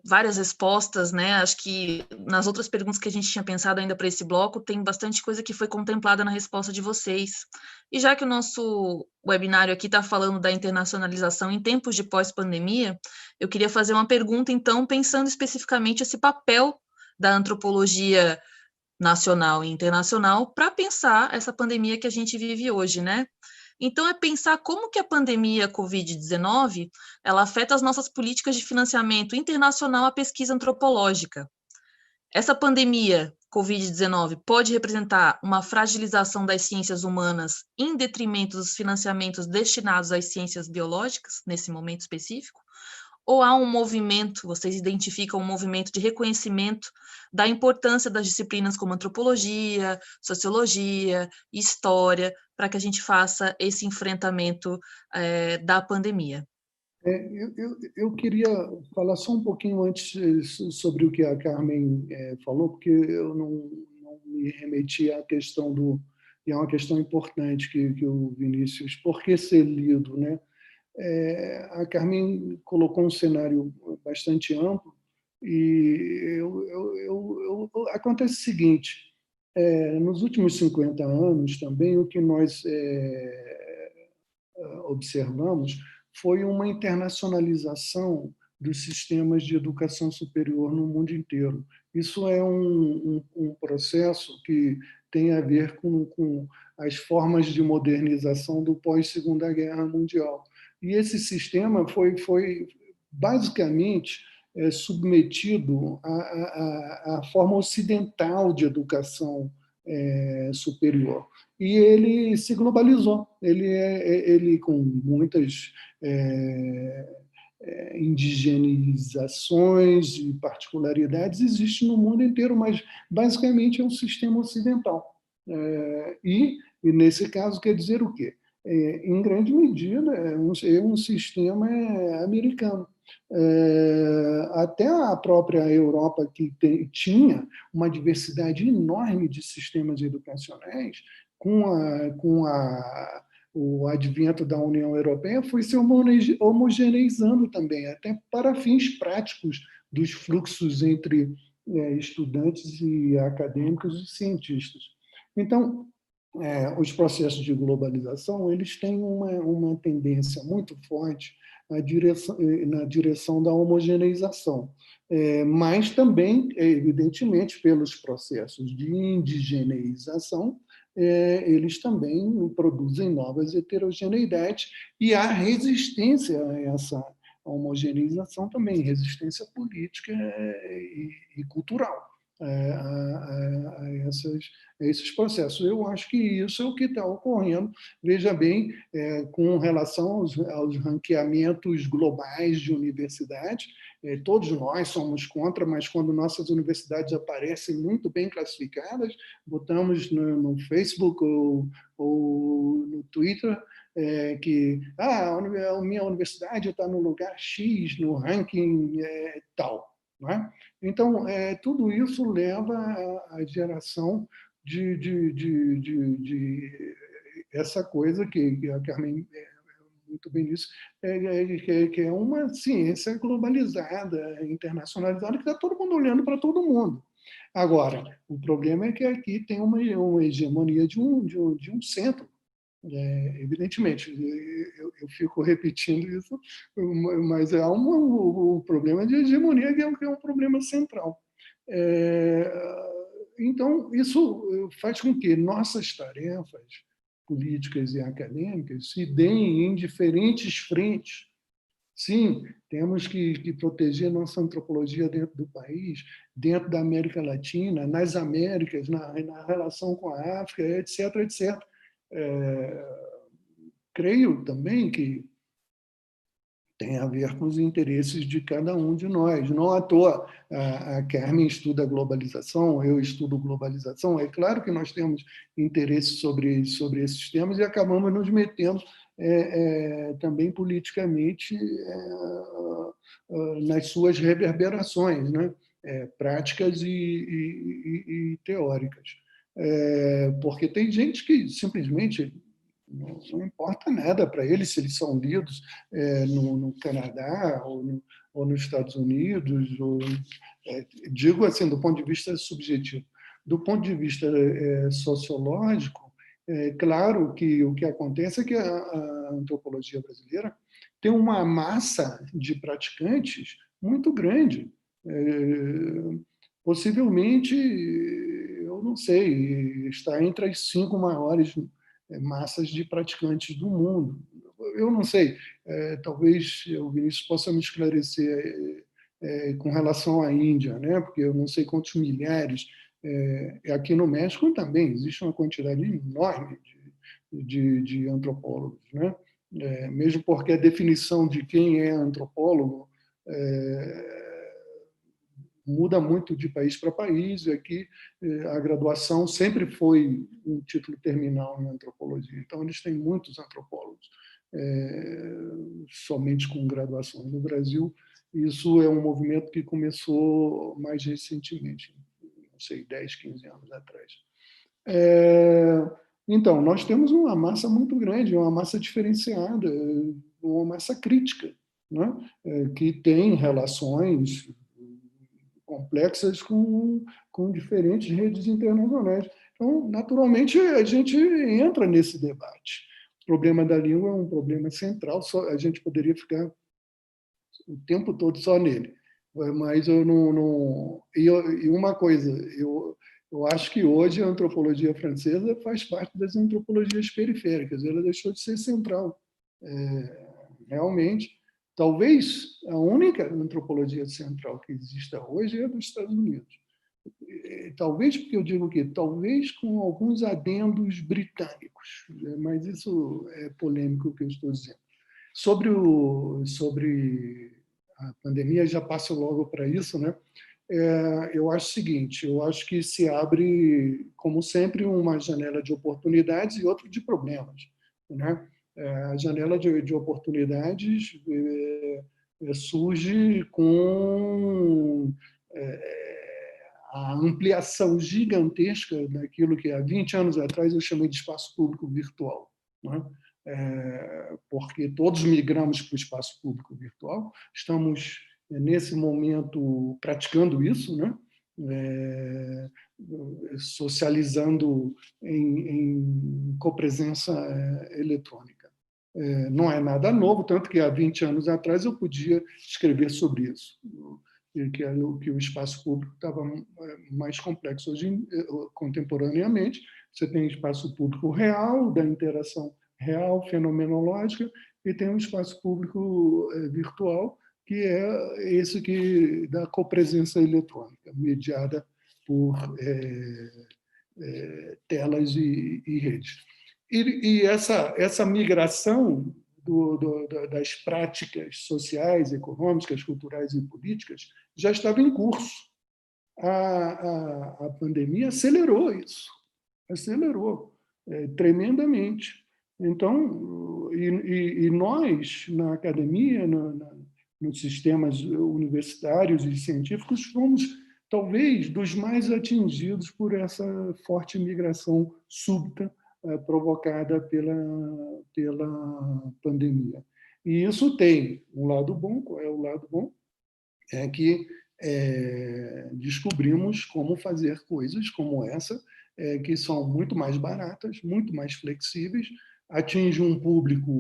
várias respostas, né? Acho que nas outras perguntas que a gente tinha pensado ainda para esse bloco, tem bastante coisa que foi contemplada na resposta de vocês. E já que o nosso webinário aqui está falando da internacionalização em tempos de pós-pandemia, eu queria fazer uma pergunta, então, pensando especificamente esse papel da antropologia nacional e internacional para pensar essa pandemia que a gente vive hoje, né? Então, é pensar como que a pandemia Covid-19 ela afeta as nossas políticas de financiamento internacional à pesquisa antropológica. Essa pandemia Covid-19 pode representar uma fragilização das ciências humanas em detrimento dos financiamentos destinados às ciências biológicas, nesse momento específico? Ou há um movimento, vocês identificam um movimento de reconhecimento da importância das disciplinas como antropologia, sociologia, história, para que a gente faça esse enfrentamento da pandemia? Eu queria falar só um pouquinho antes sobre o que a Carmen falou, porque eu não me remeti à questão e é uma questão importante que o Vinícius, por que ser lido, né? A Carmen colocou um cenário bastante amplo e acontece o seguinte, nos últimos 50 anos também o que nós observamos foi uma internacionalização dos sistemas de educação superior no mundo inteiro. Isso é um processo que tem a ver com as formas de modernização do pós-Segunda Guerra Mundial. E esse sistema foi basicamente submetido à forma ocidental de educação superior. E ele se globalizou. Ele com muitas indigenizações e particularidades, existe no mundo inteiro, mas basicamente é um sistema ocidental. E nesse caso, quer dizer o quê? Em grande medida, é um sistema americano. Até a própria Europa, que tinha uma diversidade enorme de sistemas educacionais, com o advento da União Europeia, foi se homogeneizando também, até para fins práticos dos fluxos entre estudantes e acadêmicos e cientistas. Então, os processos de globalização eles têm uma tendência muito forte na direção da homogeneização, mas também, evidentemente, pelos processos de indigeneização, eles também produzem novas heterogeneidades e há resistência a essa homogeneização também, resistência política e cultural a esses processos. Eu acho que isso é o que está ocorrendo, veja bem, com relação aos ranqueamentos globais de universidade, todos nós somos contra, mas quando nossas universidades aparecem muito bem classificadas, botamos no Facebook ou no Twitter que a minha universidade está no lugar X, no ranking tal. Não é? Então, tudo isso leva à geração de essa coisa que a Carmen muito bem disse, que é uma ciência globalizada, internacionalizada, que está todo mundo olhando para todo mundo. Agora, o problema é que aqui tem uma hegemonia de um centro. Evidentemente, eu fico repetindo isso, mas há um problema de hegemonia que é um problema central. Então, isso faz com que nossas tarefas políticas e acadêmicas se deem em diferentes frentes. Sim, temos que proteger nossa antropologia dentro do país, dentro da América Latina, nas Américas, na relação com a África, etc., etc. Creio também que tem a ver com os interesses de cada um de nós. Não à toa, a Carmen estuda globalização, eu estudo globalização. É claro que nós temos interesse sobre esses temas e acabamos nos metendo também politicamente nas suas reverberações, né? Práticas e teóricas. Porque tem gente que simplesmente não importa nada para eles se eles são lidos no Canadá ou nos Estados Unidos. Digo assim, do ponto de vista subjetivo. Do ponto de vista sociológico, claro que o que acontece é que a antropologia brasileira tem uma massa de praticantes muito grande. Possivelmente, eu não sei, está entre as 5 maiores massas de praticantes do mundo. Eu não sei, talvez o Vinícius possa me esclarecer com relação à Índia, né? Porque eu não sei quantos milhares. Aqui no México também existe uma quantidade enorme de antropólogos, né? Mesmo porque a definição de quem é antropólogo muda muito de país para país, e aqui a graduação sempre foi um título terminal em antropologia. Então, eles têm muitos antropólogos, somente com graduação. No Brasil, isso é um movimento que começou mais recentemente, não sei, 10, 15 anos atrás. Então, nós temos uma massa muito grande, uma massa diferenciada, uma massa crítica, né? Que tem relações complexas com diferentes redes internacionais. Então, naturalmente, a gente entra nesse debate. O problema da língua é um problema central, a gente poderia ficar o tempo todo só nele. Mas eu não... E uma coisa, eu acho que hoje a antropologia francesa faz parte das antropologias periféricas, ela deixou de ser central. Realmente, talvez a única antropologia central que exista hoje é a dos Estados Unidos. Talvez, porque eu digo que talvez com alguns adendos britânicos, mas isso é polêmico o que eu estou dizendo. Sobre a pandemia, já passo logo para isso, né? Eu acho o seguinte, eu acho que se abre, como sempre, uma janela de oportunidades e outra de problemas, né? A janela de oportunidades surge com a ampliação gigantesca daquilo que há 20 anos atrás eu chamei de espaço público virtual, né? Porque todos migramos para o espaço público virtual, estamos nesse momento praticando isso, né? Socializando em copresença eletrônica. Não é nada novo, tanto que há 20 anos atrás eu podia escrever sobre isso, que o espaço público estava mais complexo. Hoje, contemporaneamente, você tem espaço público real, da interação real, fenomenológica, e tem um espaço público virtual, que é esse da copresença eletrônica, mediada por telas e redes. E essa migração das práticas sociais, econômicas, culturais e políticas já estava em curso. A pandemia acelerou isso, acelerou tremendamente. Então, e nós, na academia, nos sistemas universitários e científicos, fomos talvez dos mais atingidos por essa forte migração súbita provocada pela pandemia. E isso tem um lado bom. Qual é o lado bom? É que descobrimos como fazer coisas como essa, que são muito mais baratas, muito mais flexíveis, atinge um público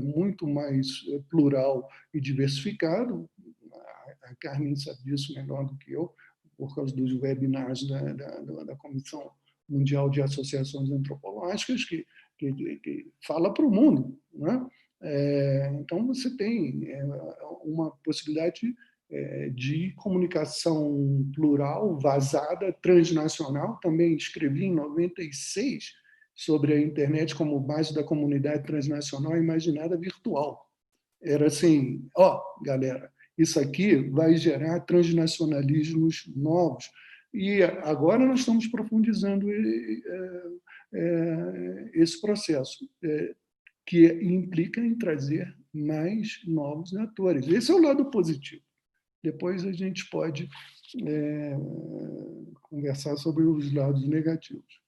muito mais plural e diversificado. A Carmen sabe disso melhor do que eu, por causa dos webinars da Comissão Mundial de Associações Antropológicas, que fala para o mundo, né? Então, você tem uma possibilidade de comunicação plural, vazada, transnacional. Também escrevi em 96 sobre a internet como base da comunidade transnacional imaginada virtual. Era assim, galera, isso aqui vai gerar transnacionalismos novos. E agora nós estamos profundizando esse processo, que implica em trazer mais novos atores. Esse é o lado positivo. Depois a gente pode conversar sobre os lados negativos.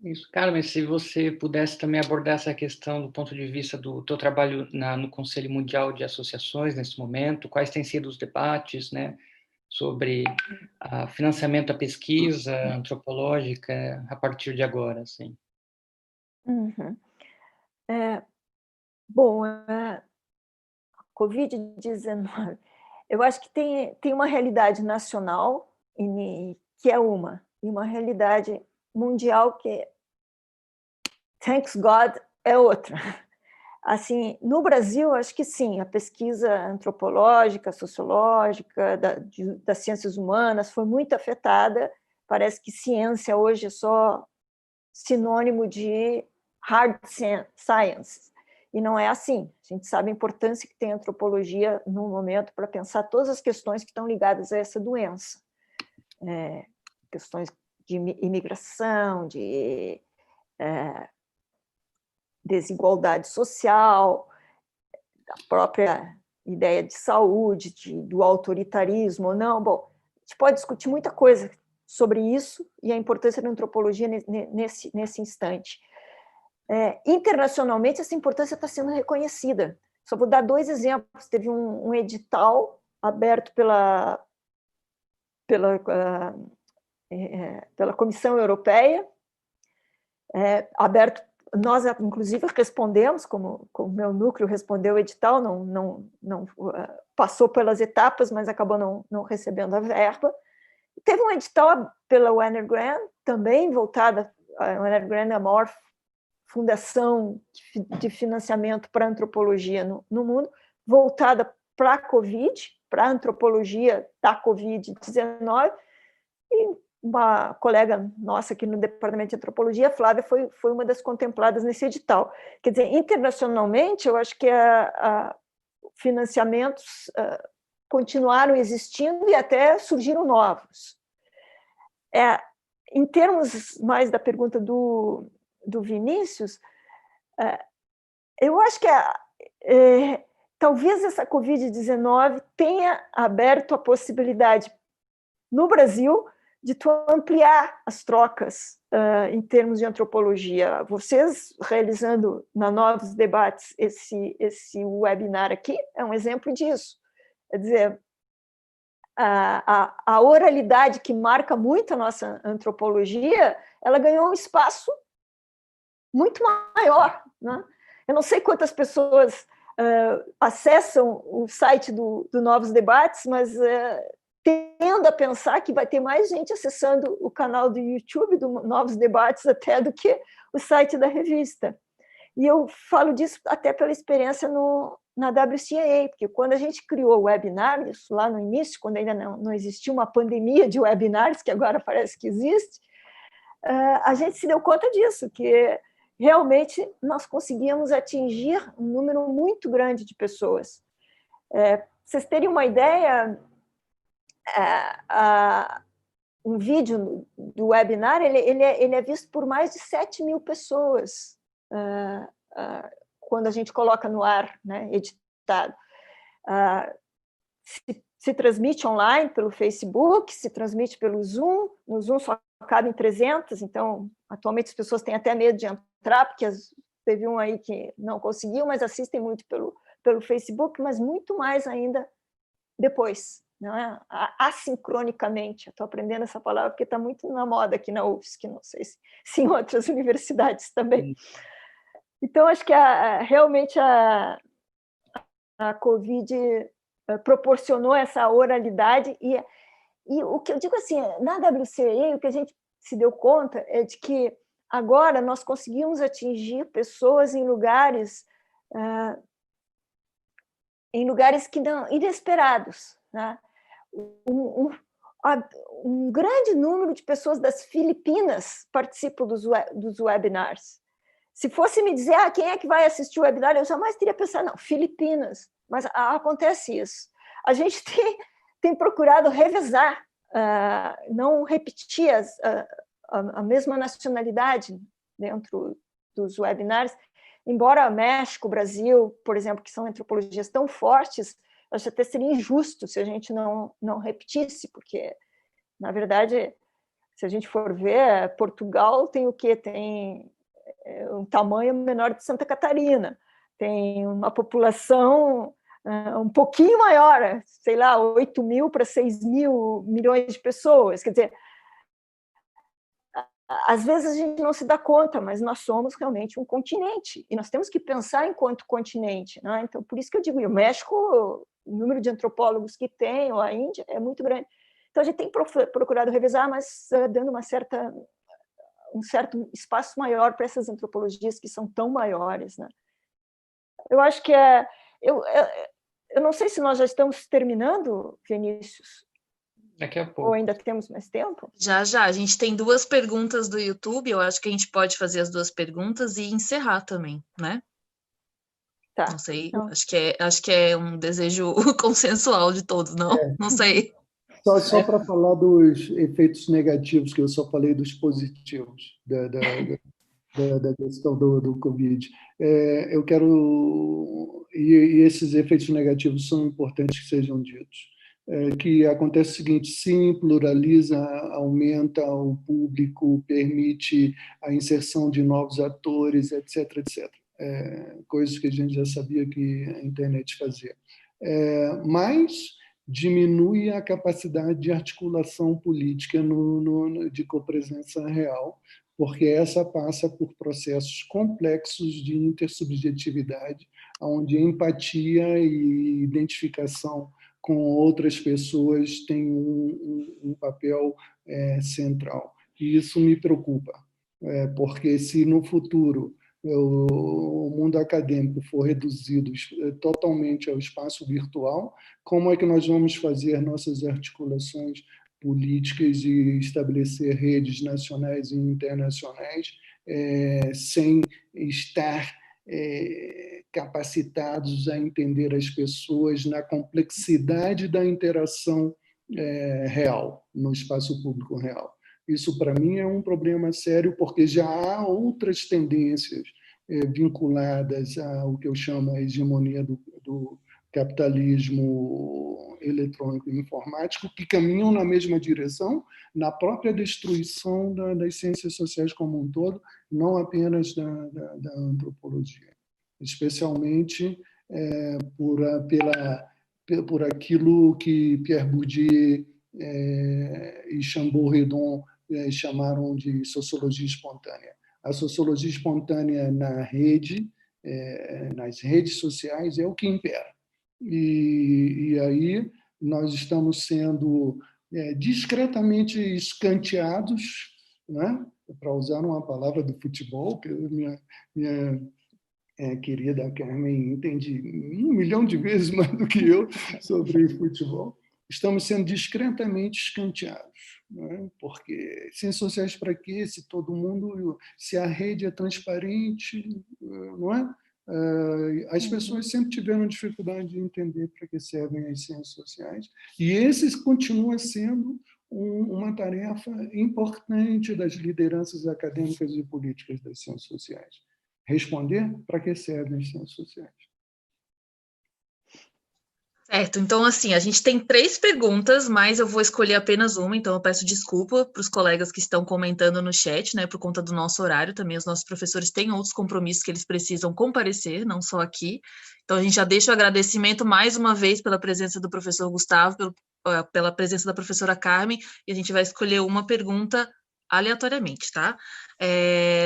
Isso, Carmen, se você pudesse também abordar essa questão do ponto de vista do teu trabalho no Conselho Mundial de Associações nesse momento, quais têm sido os debates, né, sobre financiamento da pesquisa antropológica a partir de agora, assim? Uhum. Bom, Covid-19, eu acho que tem uma realidade nacional, que é uma realidade mundial que, thanks God, é outra. Assim, no Brasil, acho que sim, a pesquisa antropológica, sociológica, das ciências humanas foi muito afetada. Parece que ciência hoje é só sinônimo de hard science, e não é assim. A gente sabe a importância que tem a antropologia no momento para pensar todas as questões que estão ligadas a essa doença. Questões de imigração, de desigualdade social, da própria ideia de saúde, do autoritarismo ou não. Bom, a gente pode discutir muita coisa sobre isso e a importância da antropologia nesse instante. Internacionalmente, essa importância está sendo reconhecida. Só vou dar 2 exemplos. Teve um edital aberto pela Comissão Europeia, aberto. Nós, inclusive, respondemos, como o meu núcleo respondeu o edital, não passou pelas etapas, mas acabou não recebendo a verba. Teve um edital pela Wenner Gren, também voltada. A Wenner Gren é a maior fundação de financiamento para a antropologia no mundo, voltada para a Covid, para a antropologia da Covid-19, e uma colega nossa aqui no Departamento de Antropologia, Flávia, foi uma das contempladas nesse edital. Quer dizer, internacionalmente, eu acho que financiamentos continuaram existindo e até surgiram novos. Em termos mais da pergunta do Vinícius, eu acho que talvez essa Covid-19 tenha aberto a possibilidade, no Brasil, de tu ampliar as trocas em termos de antropologia. Vocês realizando na Novos Debates esse webinar aqui é um exemplo disso. Quer dizer, a oralidade que marca muito a nossa antropologia, ela ganhou um espaço muito maior, né? Eu não sei quantas pessoas acessam o site do Novos Debates, mas tendo a pensar que vai ter mais gente acessando o canal do YouTube do Novos Debates até do que o site da revista. E eu falo disso até pela experiência na WCAA, porque quando a gente criou o webinar, isso lá no início, quando ainda não existia uma pandemia de webinars, que agora parece que existe, a gente se deu conta disso, que realmente nós conseguíamos atingir um número muito grande de pessoas. Para vocês terem uma ideia, um vídeo do webinar ele é visto por mais de 7 mil pessoas quando a gente coloca no ar, né, editado. Se transmite online pelo Facebook, se transmite pelo Zoom. No Zoom só cabe em 300, então atualmente as pessoas têm até medo de entrar, porque teve um aí que não conseguiu, mas assistem muito pelo Facebook, mas muito mais ainda depois, não é? Assincronicamente. Estou aprendendo essa palavra porque está muito na moda aqui na UFSC, não sei se em outras universidades também. Então, acho que realmente a Covid proporcionou essa oralidade, e o que eu digo assim, na WCA, o que a gente se deu conta é de que agora nós conseguimos atingir pessoas em lugares que não inesperados, né? Um grande número de pessoas das Filipinas participam dos webinars. Se fosse me dizer quem é que vai assistir o webinar, eu jamais teria pensado, não, Filipinas. Mas acontece isso. A gente tem procurado revezar, não repetir a mesma nacionalidade dentro dos webinars, embora México, Brasil, por exemplo, que são antropologias tão fortes, acho até seria injusto se a gente não repetisse, porque, na verdade, se a gente for ver, Portugal tem o quê? Tem um tamanho menor de Santa Catarina, tem uma população um pouquinho maior, sei lá, 8 mil para 6 mil milhões de pessoas. Quer dizer, às vezes a gente não se dá conta, mas nós somos realmente um continente, e nós temos que pensar enquanto continente, né? Então, por isso que eu digo, o México, o número de antropólogos que tem, ou a Índia, é muito grande. Então, a gente tem procurado revisar, mas dando um certo espaço maior para essas antropologias que são tão maiores, né? Eu acho que eu não sei se nós já estamos terminando, Vinícius. Daqui a pouco. Ou ainda temos mais tempo? Já. A gente tem 2 perguntas do YouTube. Eu acho que a gente pode fazer as 2 perguntas e encerrar também, né? Tá. Não sei. Então, acho que é um desejo consensual de todos, não? Não sei. Só para falar dos efeitos negativos, que eu só falei dos positivos da questão do Covid. Eu quero... E esses efeitos negativos são importantes que sejam ditos. Que acontece o seguinte: sim, pluraliza, aumenta o público, permite a inserção de novos atores, etc., etc. Coisas que a gente já sabia que a internet fazia. Mas diminui a capacidade de articulação política de copresença real, porque essa passa por processos complexos de intersubjetividade, onde empatia e identificação com outras pessoas tem um papel central. E isso me preocupa, porque se no futuro o mundo acadêmico for reduzido totalmente ao espaço virtual, como é que nós vamos fazer nossas articulações políticas e estabelecer redes nacionais e internacionais sem estar capacitados a entender as pessoas na complexidade da interação real, no espaço público real? Isso, para mim, é um problema sério, porque já há outras tendências vinculadas ao que eu chamo a hegemonia do capitalismo eletrônico e informático, que caminham na mesma direção, na própria destruição das ciências sociais como um todo, não apenas da antropologia, especialmente por aquilo que Pierre Bourdieu e Chambord-Redon chamaram de sociologia espontânea. A sociologia espontânea na rede, nas redes sociais, é o que impera. E aí nós estamos sendo discretamente escanteados, né? Para usar uma palavra do futebol, que minha querida Carmen entende 1 milhão de vezes mais do que eu sobre futebol. estamos sendo discretamente escanteados. Não é? Porque ciências sociais para quê? Se todo mundo, se a rede é transparente, não é? As pessoas sempre tiveram dificuldade de entender para que servem as ciências sociais, e esse continua sendo uma tarefa importante das lideranças acadêmicas e políticas das ciências sociais. Responder para que servem as ciências sociais. Certo, então assim, a gente tem 3 perguntas, mas eu vou escolher apenas uma, então eu peço desculpa para os colegas que estão comentando no chat, né, por conta do nosso horário também, os nossos professores têm outros compromissos que eles precisam comparecer, não só aqui, então a gente já deixa o agradecimento mais uma vez pela presença do professor Gustavo, pela presença da professora Carmen, e a gente vai escolher uma pergunta aleatoriamente, tá?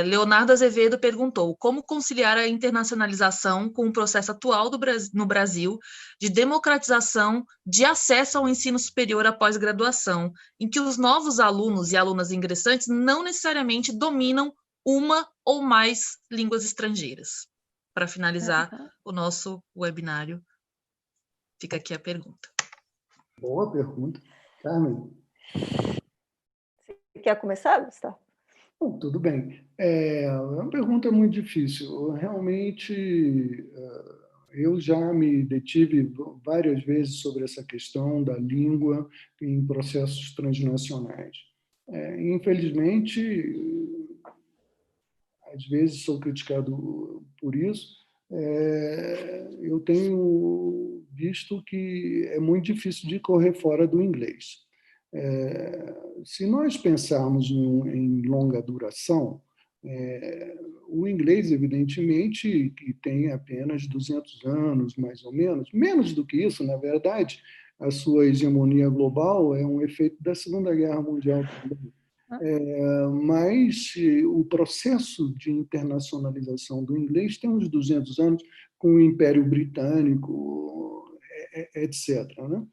Leonardo Azevedo perguntou: como conciliar a internacionalização com o processo atual no Brasil de democratização de acesso ao ensino superior após graduação, em que os novos alunos e alunas ingressantes não necessariamente dominam uma ou mais línguas estrangeiras? Para finalizar o nosso webinário, fica aqui a pergunta. Boa pergunta. Carmen. Você quer começar, Gustavo? Bom, tudo bem. É uma pergunta muito difícil. Realmente, eu já me detive várias vezes sobre essa questão da língua em processos transnacionais. Infelizmente, às vezes sou criticado por isso. Eu tenho visto que é muito difícil de correr fora do inglês. Se nós pensarmos em longa duração, o inglês, evidentemente, que tem apenas 200 anos, mais ou menos do que isso, na verdade, a sua hegemonia global é um efeito da Segunda Guerra Mundial também. Mas o processo de internacionalização do inglês tem uns 200 anos, com o Império Britânico, etc. Né?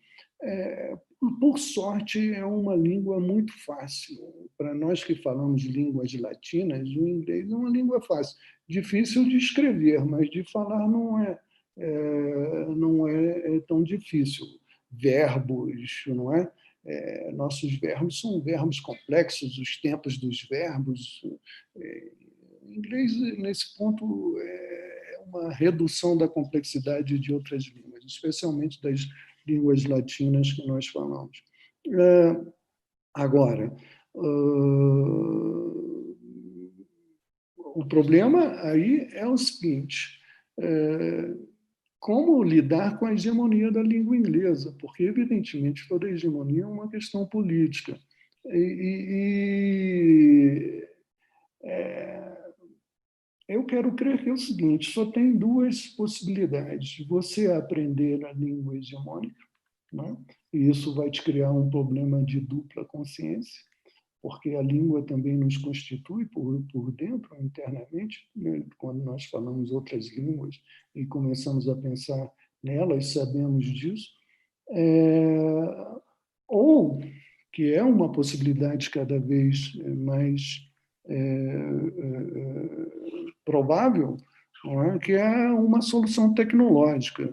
Por sorte, é uma língua muito fácil. Para nós que falamos línguas latinas, o inglês é uma língua fácil. Difícil de escrever, mas de falar não é tão difícil. Verbos, não é? Nossos verbos são verbos complexos, os tempos dos verbos. Em inglês, nesse ponto, é uma redução da complexidade de outras línguas, especialmente das línguas latinas que nós falamos. Agora, o problema aí é o seguinte: como lidar com a hegemonia da língua inglesa? Porque, evidentemente, toda hegemonia é uma questão política. Eu quero crer que é o seguinte: só tem 2 possibilidades. Você aprender a língua hegemônica, né? E isso vai te criar um problema de dupla consciência, porque a língua também nos constitui por dentro, internamente, né? Quando nós falamos outras línguas e começamos a pensar nelas, sabemos disso. Ou, que é uma possibilidade cada vez mais provável, não é? Que é uma solução tecnológica,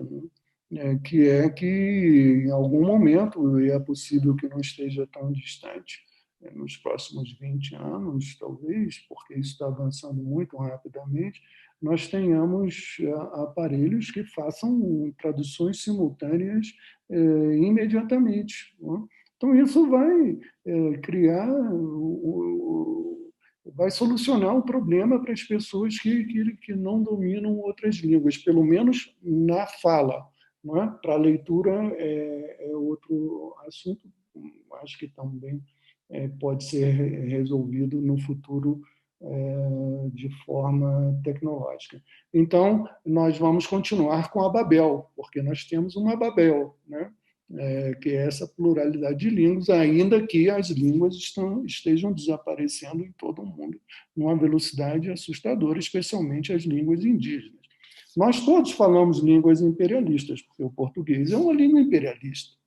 né? Que em algum momento, e é possível que não esteja tão distante, nos próximos 20 anos, talvez, porque isso está avançando muito rapidamente, nós tenhamos aparelhos que façam traduções simultâneas imediatamente. Não é? Então, isso vai criar, vai solucionar o problema para as pessoas que não dominam outras línguas, pelo menos na fala. Não é? Para a leitura é outro assunto, acho que também pode ser resolvido no futuro de forma tecnológica. Então, nós vamos continuar com a Babel, porque nós temos uma Babel, né? Que é essa pluralidade de línguas, ainda que as línguas estejam desaparecendo em todo o mundo, numa velocidade assustadora, especialmente as línguas indígenas. Nós todos falamos línguas imperialistas, porque o português é uma língua imperialista.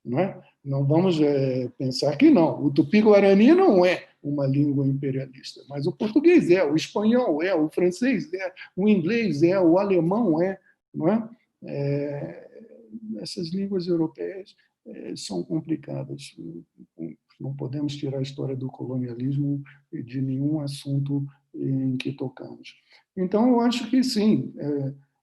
Não é? Não vamos pensar que não. O tupi-guarani não é uma língua imperialista, mas o português é, o espanhol é, o francês é, o inglês é, o alemão é. Não é? Essas línguas europeias são complicadas. Não podemos tirar a história do colonialismo de nenhum assunto em que tocamos. Então, eu acho que sim,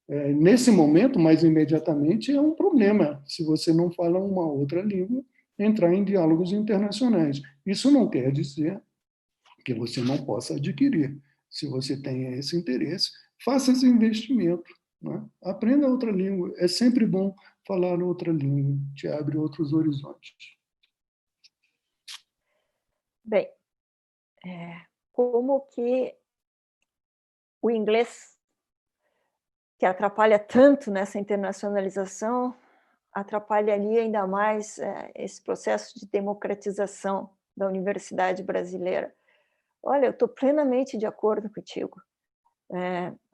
nesse momento, mais imediatamente, é um problema, se você não fala uma outra língua, entrar em diálogos internacionais. Isso não quer dizer que você não possa adquirir. Se você tem esse interesse, faça esse investimento. Né? Aprenda outra língua. É sempre bom falar outra língua, te abre outros horizontes. Bem, como que o inglês, que atrapalha tanto nessa internacionalização, atrapalharia ainda mais esse processo de democratização da universidade brasileira? Olha, eu estou plenamente de acordo contigo.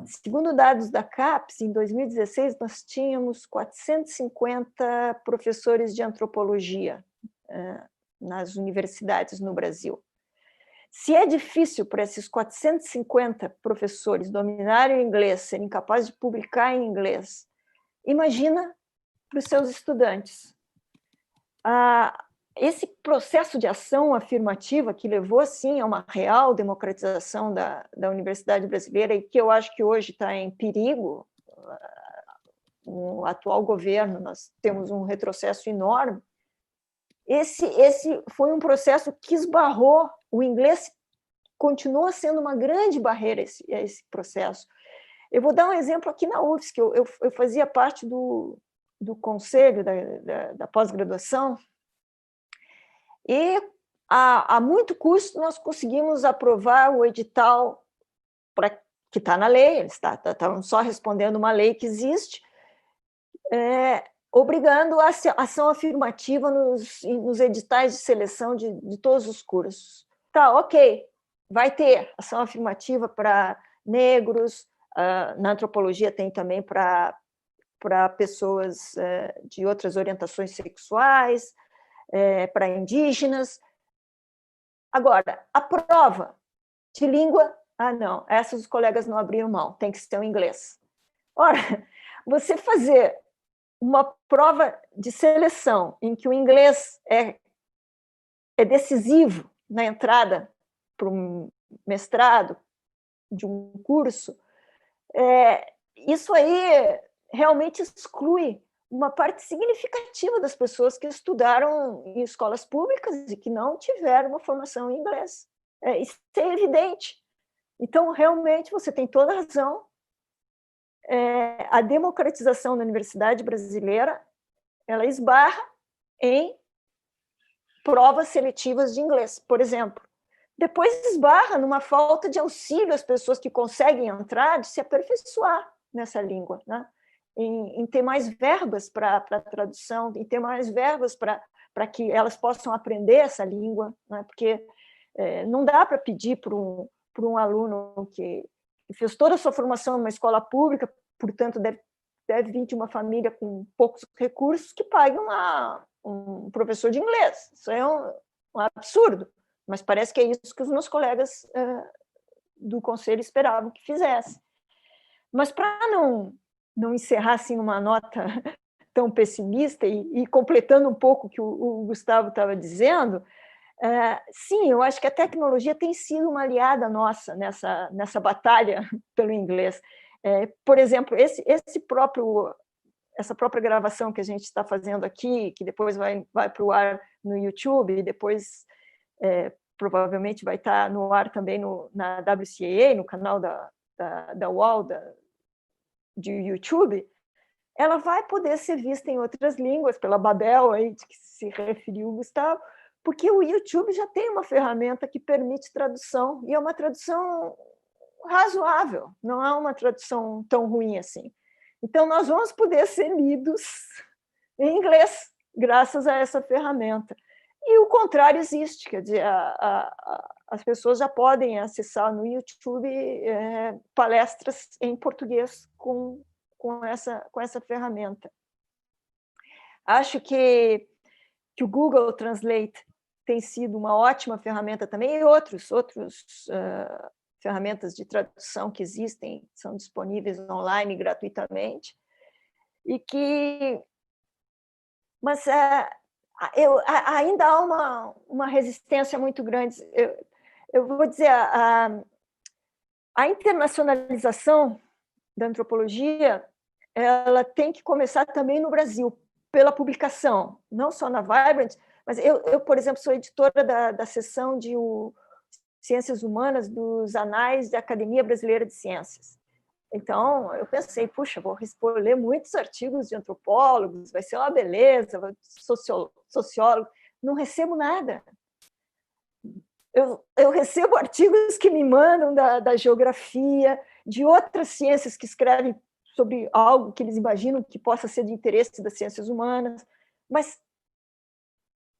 Segundo dados da CAPES, em 2016, nós tínhamos 450 professores de antropologia nas universidades no Brasil. Se é difícil para esses 450 professores dominarem o inglês, serem capazes de publicar em inglês, imagina para os seus estudantes. Esse processo de ação afirmativa que levou, sim, a uma real democratização da universidade brasileira e que eu acho que hoje está em perigo, no atual governo, nós temos um retrocesso enorme. Esse foi um processo que esbarrou, o inglês continua sendo uma grande barreira esse processo. Eu vou dar um exemplo aqui na UFSC, eu fazia parte do conselho da pós-graduação, e a muito custo nós conseguimos aprovar o edital que está na lei, eles estavam só respondendo uma lei que existe, obrigando a ação afirmativa nos editais de seleção de todos os cursos. Tá, ok, vai ter ação afirmativa para negros, na antropologia tem também para pessoas de outras orientações sexuais, para indígenas. Agora, a prova de língua, não, essas os colegas não abriram mão, tem que ser o inglês. Ora, você fazer uma prova de seleção em que o inglês é decisivo na entrada para um mestrado de um curso, isso aí realmente exclui uma parte significativa das pessoas que estudaram em escolas públicas e que não tiveram uma formação em inglês. Isso é evidente. Então, realmente, você tem toda a razão. A democratização da universidade brasileira, ela esbarra em provas seletivas de inglês, por exemplo. Depois esbarra numa falta de auxílio às pessoas que conseguem entrar, de se aperfeiçoar nessa língua, né? Em ter mais verbas para tradução, em ter mais verbas para que elas possam aprender essa língua, né? Porque não dá para pedir para um aluno que fez toda a sua formação numa escola pública, portanto, deve vir de uma família com poucos recursos, que pague um professor de inglês. Isso é um absurdo, mas parece que é isso que os meus colegas do conselho esperavam que fizesse. Mas para não encerrar assim uma nota tão pessimista e completando um pouco o que o Gustavo estava dizendo, sim, eu acho que a tecnologia tem sido uma aliada nossa nessa batalha pelo inglês. Por exemplo, essa própria gravação que a gente está fazendo aqui, que depois vai para o ar no YouTube, e depois provavelmente vai estar no ar também na WCAA, no canal da UOL, de YouTube, ela vai poder ser vista em outras línguas, pela Babel, aí, de que se referiu o Gustavo, porque o YouTube já tem uma ferramenta que permite tradução, e é uma tradução razoável, não é uma tradução tão ruim assim. Então, nós vamos poder ser lidos em inglês, graças a essa ferramenta. E o contrário existe, quer dizer, as pessoas já podem acessar no YouTube palestras em português com essa ferramenta. Acho que o Google Translate tem sido uma ótima ferramenta também, e outros ferramentas de tradução que existem, são disponíveis online gratuitamente, mas ainda há uma resistência muito grande. Eu vou dizer, a internacionalização da antropologia, ela tem que começar também no Brasil, pela publicação, não só na Vibrant, mas eu por exemplo, sou editora da seção de Ciências Humanas dos Anais da Academia Brasileira de Ciências. Então, eu pensei, puxa, vou ler muitos artigos de antropólogos, vai ser uma beleza, sociólogo. Não recebo nada. Eu recebo artigos que me mandam da geografia, de outras ciências que escrevem sobre algo que eles imaginam que possa ser de interesse das ciências humanas, mas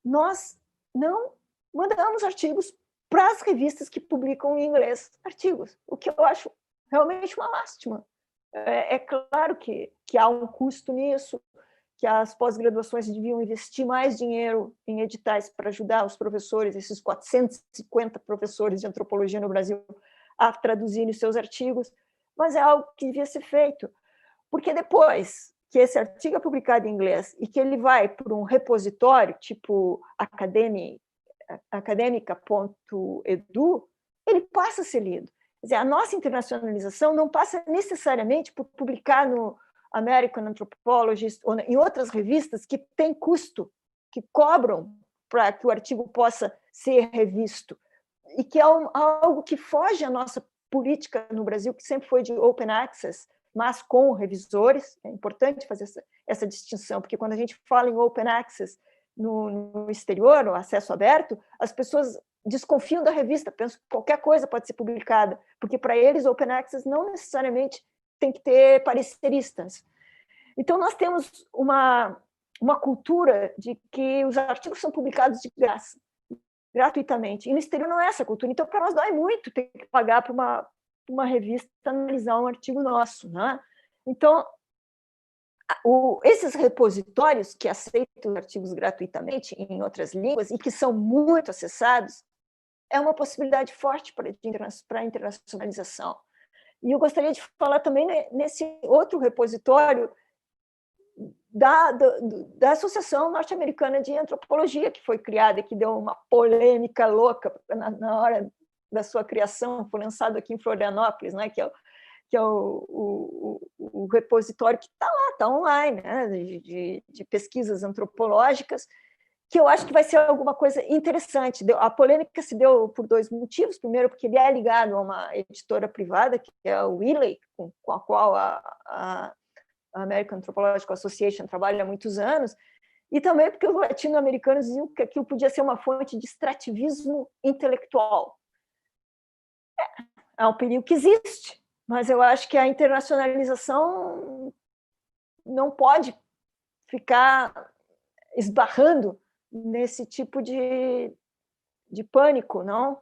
nós não mandamos artigos para as revistas que publicam em inglês artigos, o que eu acho realmente uma lástima. É claro que há um custo nisso, que as pós-graduações deviam investir mais dinheiro em editais para ajudar os professores, esses 450 professores de antropologia no Brasil, a traduzirem seus artigos, mas é algo que devia ser feito. Porque depois que esse artigo é publicado em inglês e que ele vai para um repositório, tipo academica.edu, ele passa a ser lido. Quer dizer, a nossa internacionalização não passa necessariamente por publicar no American Anthropologist ou em outras revistas que têm custo, que cobram para que o artigo possa ser revisto, e que é algo que foge à nossa política no Brasil, que sempre foi de open access, mas com revisores. É importante fazer essa distinção, porque quando a gente fala em open access no exterior, o acesso aberto, as pessoas desconfiam da revista, pensam que qualquer coisa pode ser publicada, porque para eles open access não necessariamente tem que ter pareceristas. Então nós temos uma cultura de que os artigos são publicados de graça, gratuitamente, e no exterior não é essa cultura. Então para nós dói muito ter que pagar para uma revista analisar um artigo nosso, né? Então esses repositórios que aceitam artigos gratuitamente em outras línguas e que são muito acessados é uma possibilidade forte para a internacionalização. E eu gostaria de falar também nesse outro repositório da Associação Norte-Americana de Antropologia, que foi criada e que deu uma polêmica louca na hora da sua criação, foi lançado aqui em Florianópolis, né, que é o repositório que está lá, está online, né, de pesquisas antropológicas, que eu acho que vai ser alguma coisa interessante. A polêmica se deu por dois motivos. Primeiro, porque ele é ligado a uma editora privada, que é o Wiley, com a qual a American Anthropological Association trabalha há muitos anos, e também porque os latino-americanos diziam que aquilo podia ser uma fonte de extrativismo intelectual. É um perigo que existe, mas eu acho que a internacionalização não pode ficar esbarrando nesse tipo de pânico, não?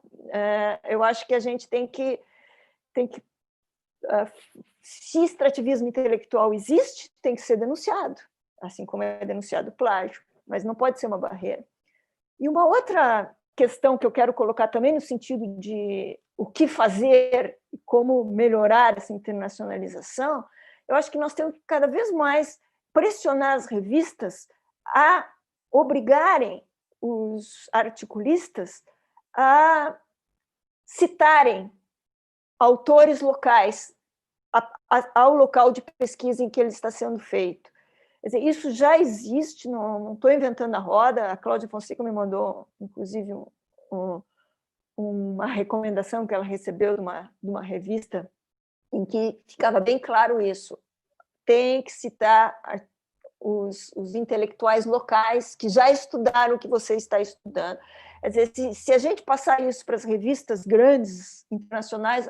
Eu acho que a gente tem que se extrativismo intelectual existe, tem que ser denunciado, assim como é denunciado o plágio, mas não pode ser uma barreira. E uma outra questão que eu quero colocar também no sentido de o que fazer e como melhorar essa internacionalização, eu acho que nós temos que cada vez mais pressionar as revistas a obrigarem os articulistas a citarem autores locais ao local de pesquisa em que ele está sendo feito. Quer dizer, isso já existe, não estou inventando a roda. A Cláudia Fonseca me mandou, inclusive, uma recomendação que ela recebeu de uma revista em que ficava bem claro isso. Tem que citar os intelectuais locais que já estudaram o que você está estudando. Quer dizer, se a gente passar isso para as revistas grandes, internacionais,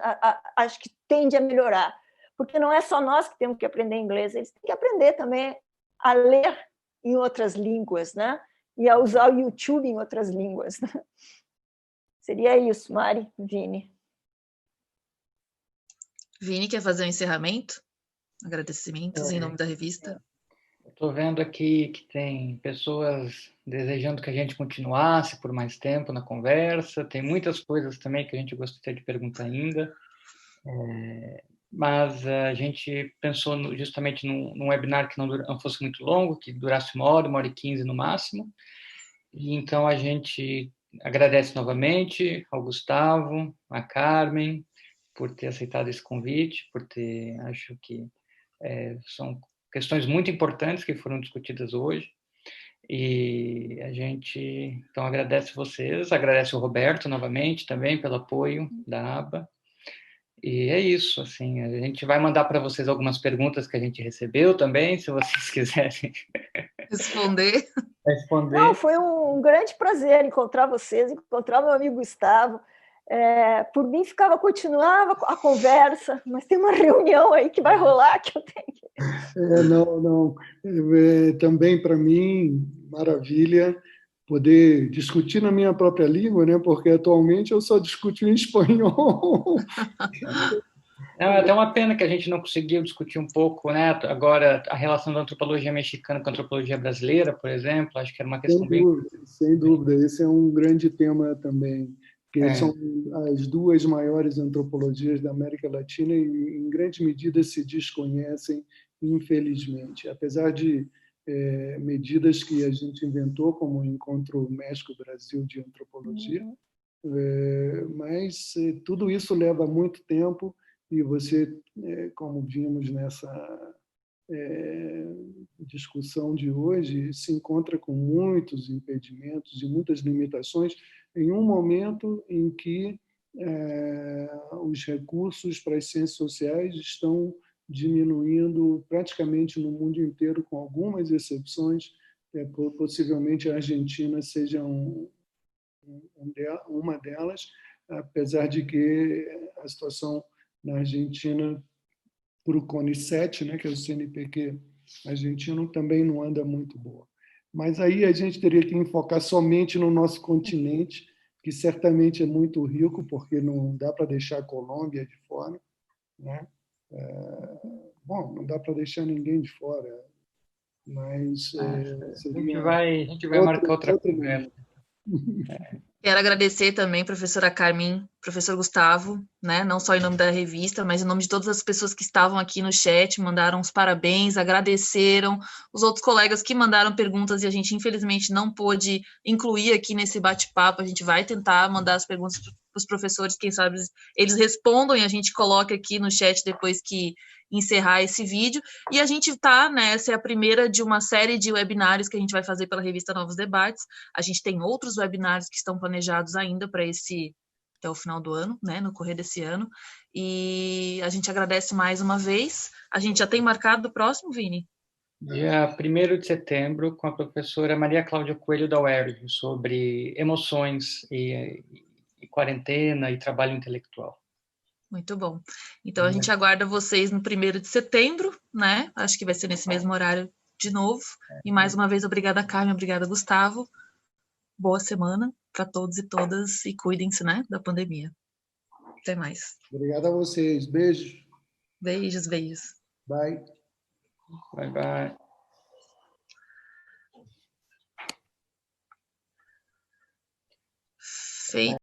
acho que tende a melhorar. Porque não é só nós que temos que aprender inglês, eles têm que aprender também a ler em outras línguas, né? E a usar o YouTube em outras línguas. Né? Seria isso, Mari, Vini. Vini, quer fazer um encerramento? Agradecimentos em nome da revista. Estou vendo aqui que tem pessoas desejando que a gente continuasse por mais tempo na conversa. Tem muitas coisas também que a gente gostaria de perguntar ainda. Mas a gente pensou justamente num webinar que não fosse muito longo, que durasse 1 hora e 15 no máximo. E então a gente agradece novamente ao Gustavo, à Carmen, por ter aceitado esse convite, acho que são questões muito importantes que foram discutidas hoje. E a gente, então, agradece vocês, agradece o Roberto novamente também pelo apoio da aba. E é isso, assim, a gente vai mandar para vocês algumas perguntas que a gente recebeu também, se vocês quiserem responder. Não, foi um grande prazer encontrar vocês, encontrar o meu amigo Gustavo. Por mim, continuava a conversa, mas tem uma reunião aí que vai rolar que eu tenho que... Também, para mim, maravilha poder discutir na minha própria língua, né? Porque atualmente eu só discuto em espanhol. Não, é até uma pena que a gente não conseguiu discutir um pouco, né? Agora, a relação da antropologia mexicana com a antropologia brasileira, por exemplo, acho que era uma questão sem dúvida. Esse é um grande tema também, que são as duas maiores antropologias da América Latina e, em grande medida, se desconhecem, infelizmente. Apesar de medidas que a gente inventou, como o Encontro México-Brasil de Antropologia, mas tudo isso leva muito tempo e você, como vimos nessa discussão de hoje, se encontra com muitos impedimentos e muitas limitações em um momento em que os recursos para as ciências sociais estão diminuindo praticamente no mundo inteiro, com algumas exceções, possivelmente a Argentina seja uma delas, apesar de que a situação na Argentina, para o CONICET, né, que é o CNPq argentino, também não anda muito boa. Mas aí a gente teria que enfocar somente no nosso continente, que certamente é muito rico, porque não dá para deixar a Colômbia de fora, né? Bom, não dá para deixar ninguém de fora, mas seria a gente vai marcar outra conversa. Quero agradecer também, professora Carmen, professor Gustavo, né, não só em nome da revista, mas em nome de todas as pessoas que estavam aqui no chat, mandaram os parabéns, agradeceram, os outros colegas que mandaram perguntas e a gente, infelizmente, não pôde incluir aqui nesse bate-papo. A gente vai tentar mandar as perguntas para os professores, quem sabe eles respondam e a gente coloca aqui no chat depois que encerrar esse vídeo. E a gente está, né, essa é a primeira de uma série de webinários que a gente vai fazer pela revista Novos Debates. A gente tem outros webinários que estão planejados ainda para até o final do ano, né, no correr desse ano. E a gente agradece mais uma vez. A gente já tem marcado o próximo, Vini? Dia 1º de setembro, com a professora Maria Cláudia Coelho da UERJ, sobre emoções e quarentena e trabalho intelectual. Muito bom. Então, a gente aguarda vocês no 1º de setembro, né? Acho que vai ser nesse mesmo horário de novo. E mais uma vez, obrigada, Carmen, obrigada, Gustavo. Boa semana para todos e todas e cuidem-se, né, da pandemia. Até mais. Obrigado a vocês. Beijos. Beijos, beijos. Bye. Bye, bye. Feito.